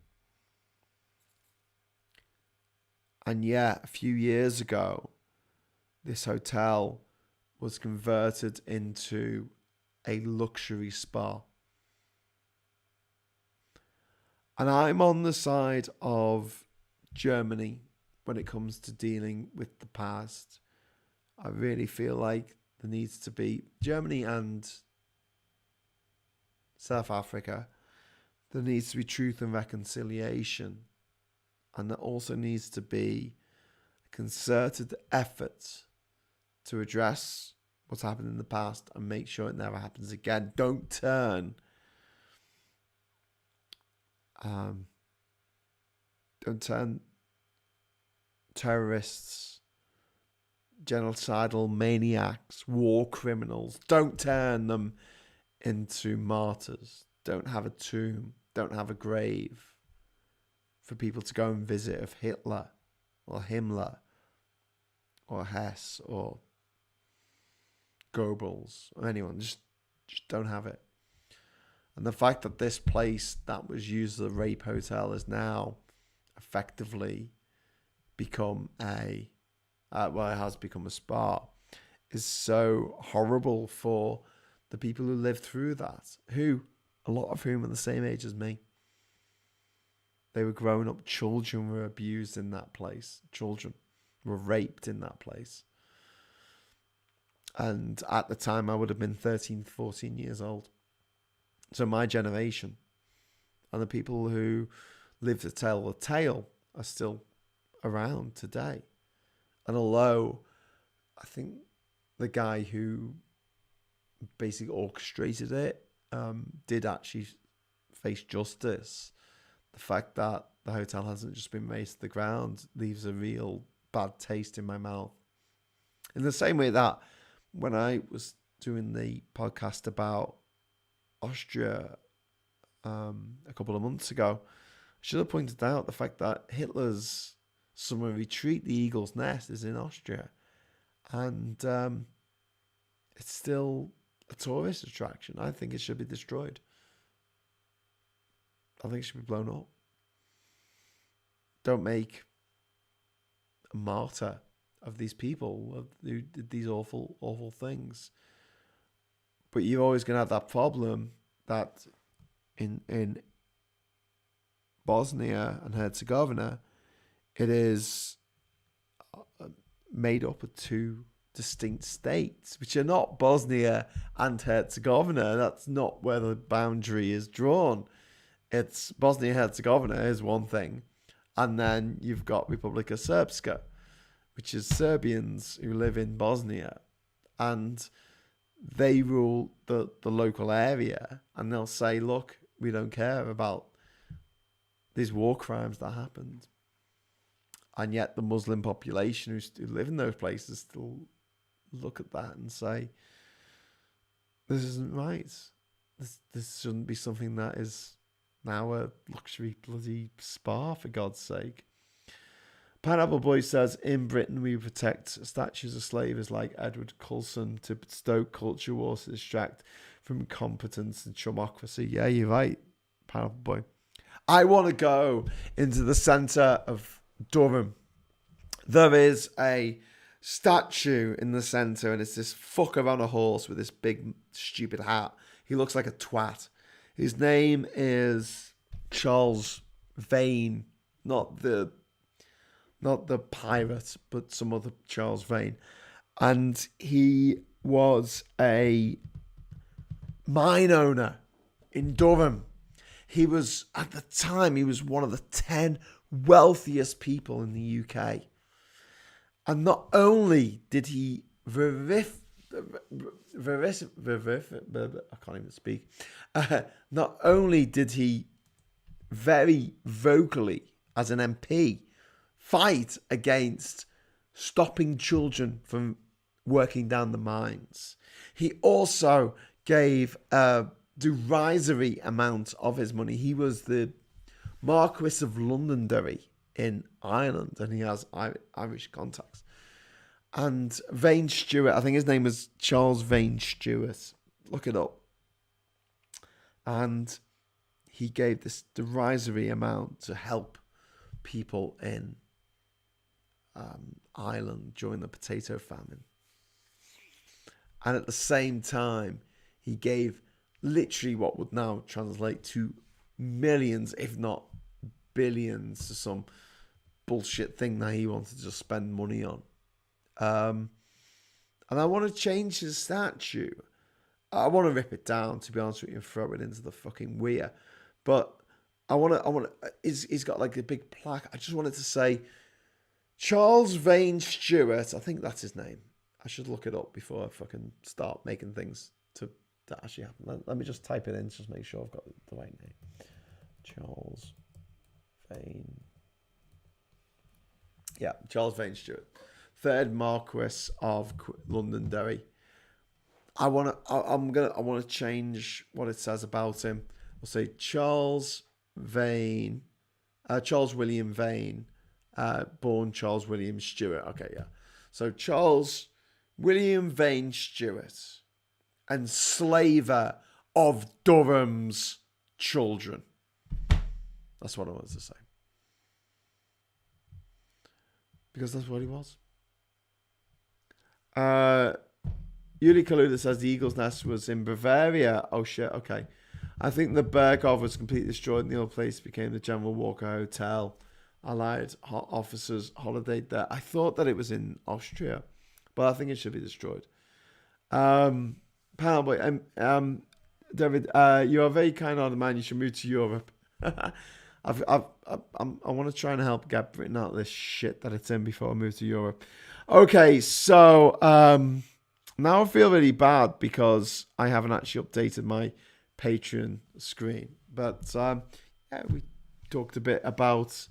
And yet, a few years ago, this hotel was converted into a luxury spa. And I'm on the side of Germany when it comes to dealing with the past. I really feel like there needs to be Germany and South Africa. there needs to be truth and reconciliation. And there also needs to be a concerted effort to address what's happened in the past and make sure it never happens again. Don't turn terrorists, genocidal maniacs, war criminals, don't turn them into martyrs. Don't have a tomb, don't have a grave for people to go and visit of Hitler or Himmler or Hess or Goebbels or anyone. Just don't have it. And the fact that this place that was used as a rape hotel is now effectively become it has become a spa, is so horrible for the people who lived through that, a lot of whom are the same age as me. They were grown up. Children were abused in that place. Children were raped in that place. And at the time, I would have been 13, 14 years old. So my generation and the people who lived to tell the tale are still around today. And although I think the guy who basically orchestrated it did actually face justice, the fact that the hotel hasn't just been razed to the ground leaves a real bad taste in my mouth. In the same way that when I was doing the podcast about Austria a couple of months ago, I should have pointed out the fact that Hitler's summer retreat, the Eagle's Nest, is in Austria. And it's still a tourist attraction. I think it should be destroyed. I think it should be blown up. Don't make a martyr of these people who did these awful, awful things. But you're always going to have that problem that in Bosnia and Herzegovina, it is made up of two distinct states, which are not Bosnia and Herzegovina. That's not where the boundary is drawn. It's Bosnia and Herzegovina is one thing, and then you've got Republika Srpska, which is Serbians who live in Bosnia, and they rule the local area, and they'll say, look, we don't care about these war crimes that happened. And yet the Muslim population who live in those places still look at that and say, this isn't right. This shouldn't be something that is now a luxury bloody spa, for God's sake. Pineapple Boy says, in Britain we protect statues of slavers like Edward Colson to stoke culture wars to distract from competence and democracy. Yeah, you're right, Pineapple Boy. I want to go into the centre of Durham. There is a statue in the centre, and it's this fucker on a horse with this big stupid hat. He looks like a twat. His name is Charles Vane, not the pirate, but some other Charles Vane. And he was a mine owner in Durham. He was, at the time, he was one of the 10 wealthiest people in the UK. And not only did he I can't even speak. Not only did he very vocally, as an MP, fight against stopping children from working down the mines, he also gave a derisory amount of his money. He was the Marquis of Londonderry in Ireland, and he has Irish contacts. And Vane Stewart, I think his name was Charles Vane Stewart. Look it up. And he gave this derisory amount to help people in Ireland during the potato famine. And at the same time, he gave literally what would now translate to millions, if not billions, to some bullshit thing that he wanted to just spend money on. And I want to change his statue. I want to rip it down, to be honest with you, and throw it into the fucking weir. But He's got like a big plaque. I just wanted to say Charles Vane Stewart. I think that's his name. I should look it up before I fucking start making things to actually happen. Let me just type it in, just make sure I've got the right name. Charles Vane. Yeah, Charles Vane Stewart, 3rd Marquess of Londonderry. I want to change what it says about him. We'll say Charles William Vane, born Charles William Stewart. Okay, yeah. So Charles William Vane Stewart, enslaver of Durham's children. That's what I wanted to say. Because that's what he was. Yuli Kaluda says the eagle's nest was in Bavaria. Oh shit, okay. I think the Berghof was completely destroyed and the old place became the General Walker Hotel. Allied officers holidayed there. I thought that it was in Austria, but I think it should be destroyed. Panel boy, David, you're a very kind-hearted man. You should move to Europe. I want to try and help get Britain out of this shit that it's in before I move to Europe. Okay, so now I feel really bad because I haven't actually updated my Patreon screen. But yeah, we talked a bit about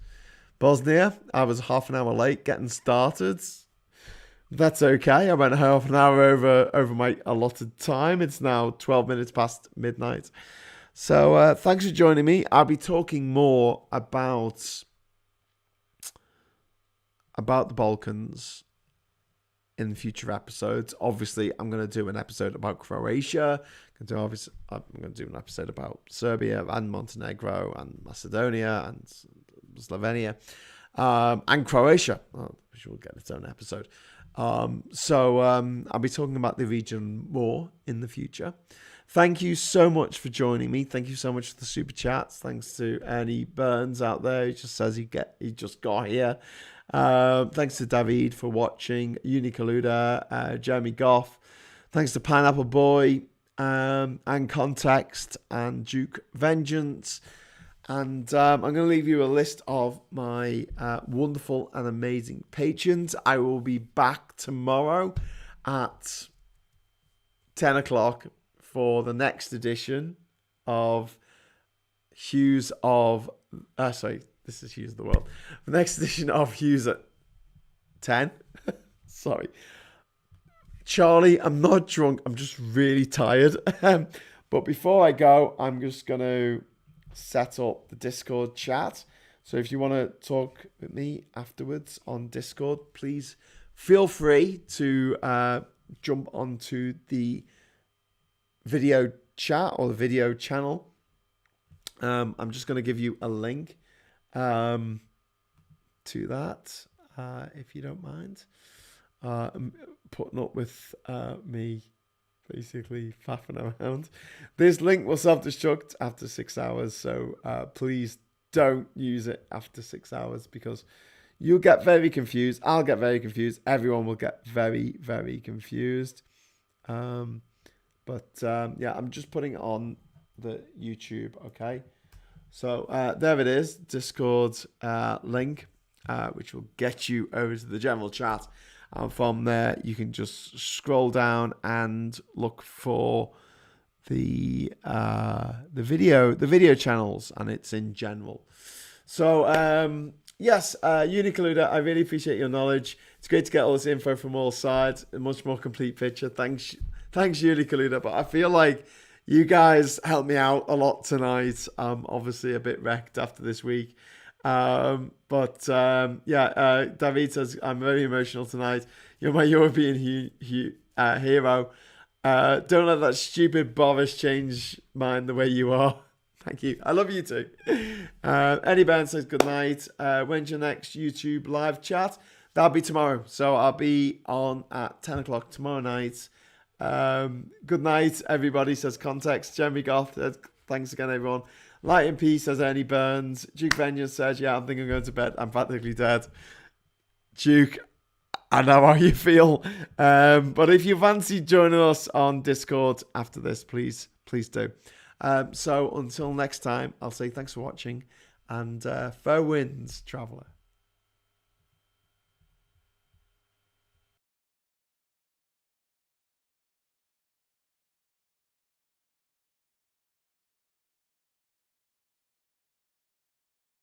Bosnia. I was half an hour late getting started. That's okay. I went half an hour over my allotted time. It's now 12 minutes past midnight. So thanks for joining me. I'll be talking more about the Balkans in future episodes. Obviously, I'm going to do an episode about Croatia. I'm going to do an episode about Serbia and Montenegro and Macedonia and Slovenia and Croatia, which will get its own episode. So I'll be talking about the region more in the future. Thank you so much for joining me. Thank you so much for the super chats. Thanks to Ernie Burns out there. He just says he just got here. Thanks to David for watching. Unikaluda, Jeremy Goff. Thanks to Pineapple Boy and Context and Duke Vengeance. And I'm going to leave you a list of my wonderful and amazing patrons. I will be back tomorrow at 10 o'clock for the next edition of Hughes of... this is Hughes of the World. The next edition of Hughes at 10. Sorry. Charlie, I'm not drunk. I'm just really tired. But before I go, I'm just going to set up the Discord chat. So if you want to talk with me afterwards on Discord, please feel free to jump onto the video chat or the video channel. I'm just going to give you a link to that, if you don't mind. Putting up with me basically faffing around. This link will self-destruct after 6 hours, so please don't use it after 6 hours because you'll get very confused. I'll get very confused. Everyone will get very, very confused. But yeah, I'm just putting it on the YouTube, okay? So there it is, Discord link, which will get you over to the general chat. And from there, you can just scroll down and look for the video channels, and it's in general. So yes, Unikaluda, I really appreciate your knowledge. It's great to get all this info from all sides, a much more complete picture. Thanks, Unikaluda. But I feel like you guys helped me out a lot tonight. I'm obviously a bit wrecked after this week. But David says, I'm very emotional tonight. You're my European hero. Don't let that stupid Boris change mine the way you are. Thank you. I love you too. Eddie Byrne says good night. When's your next YouTube live chat? That'll be tomorrow. So I'll be on at 10 o'clock tomorrow night. Good night, everybody, says Context. Jeremy Goth, thanks again, everyone. Light in Peace, says Ernie Burns. Duke Vengeance says, yeah, I'm thinking of going to bed. I'm practically dead. Duke, I know how you feel. But if you fancy joining us on Discord after this, please do. So until next time, I'll say thanks for watching and fair winds, traveller.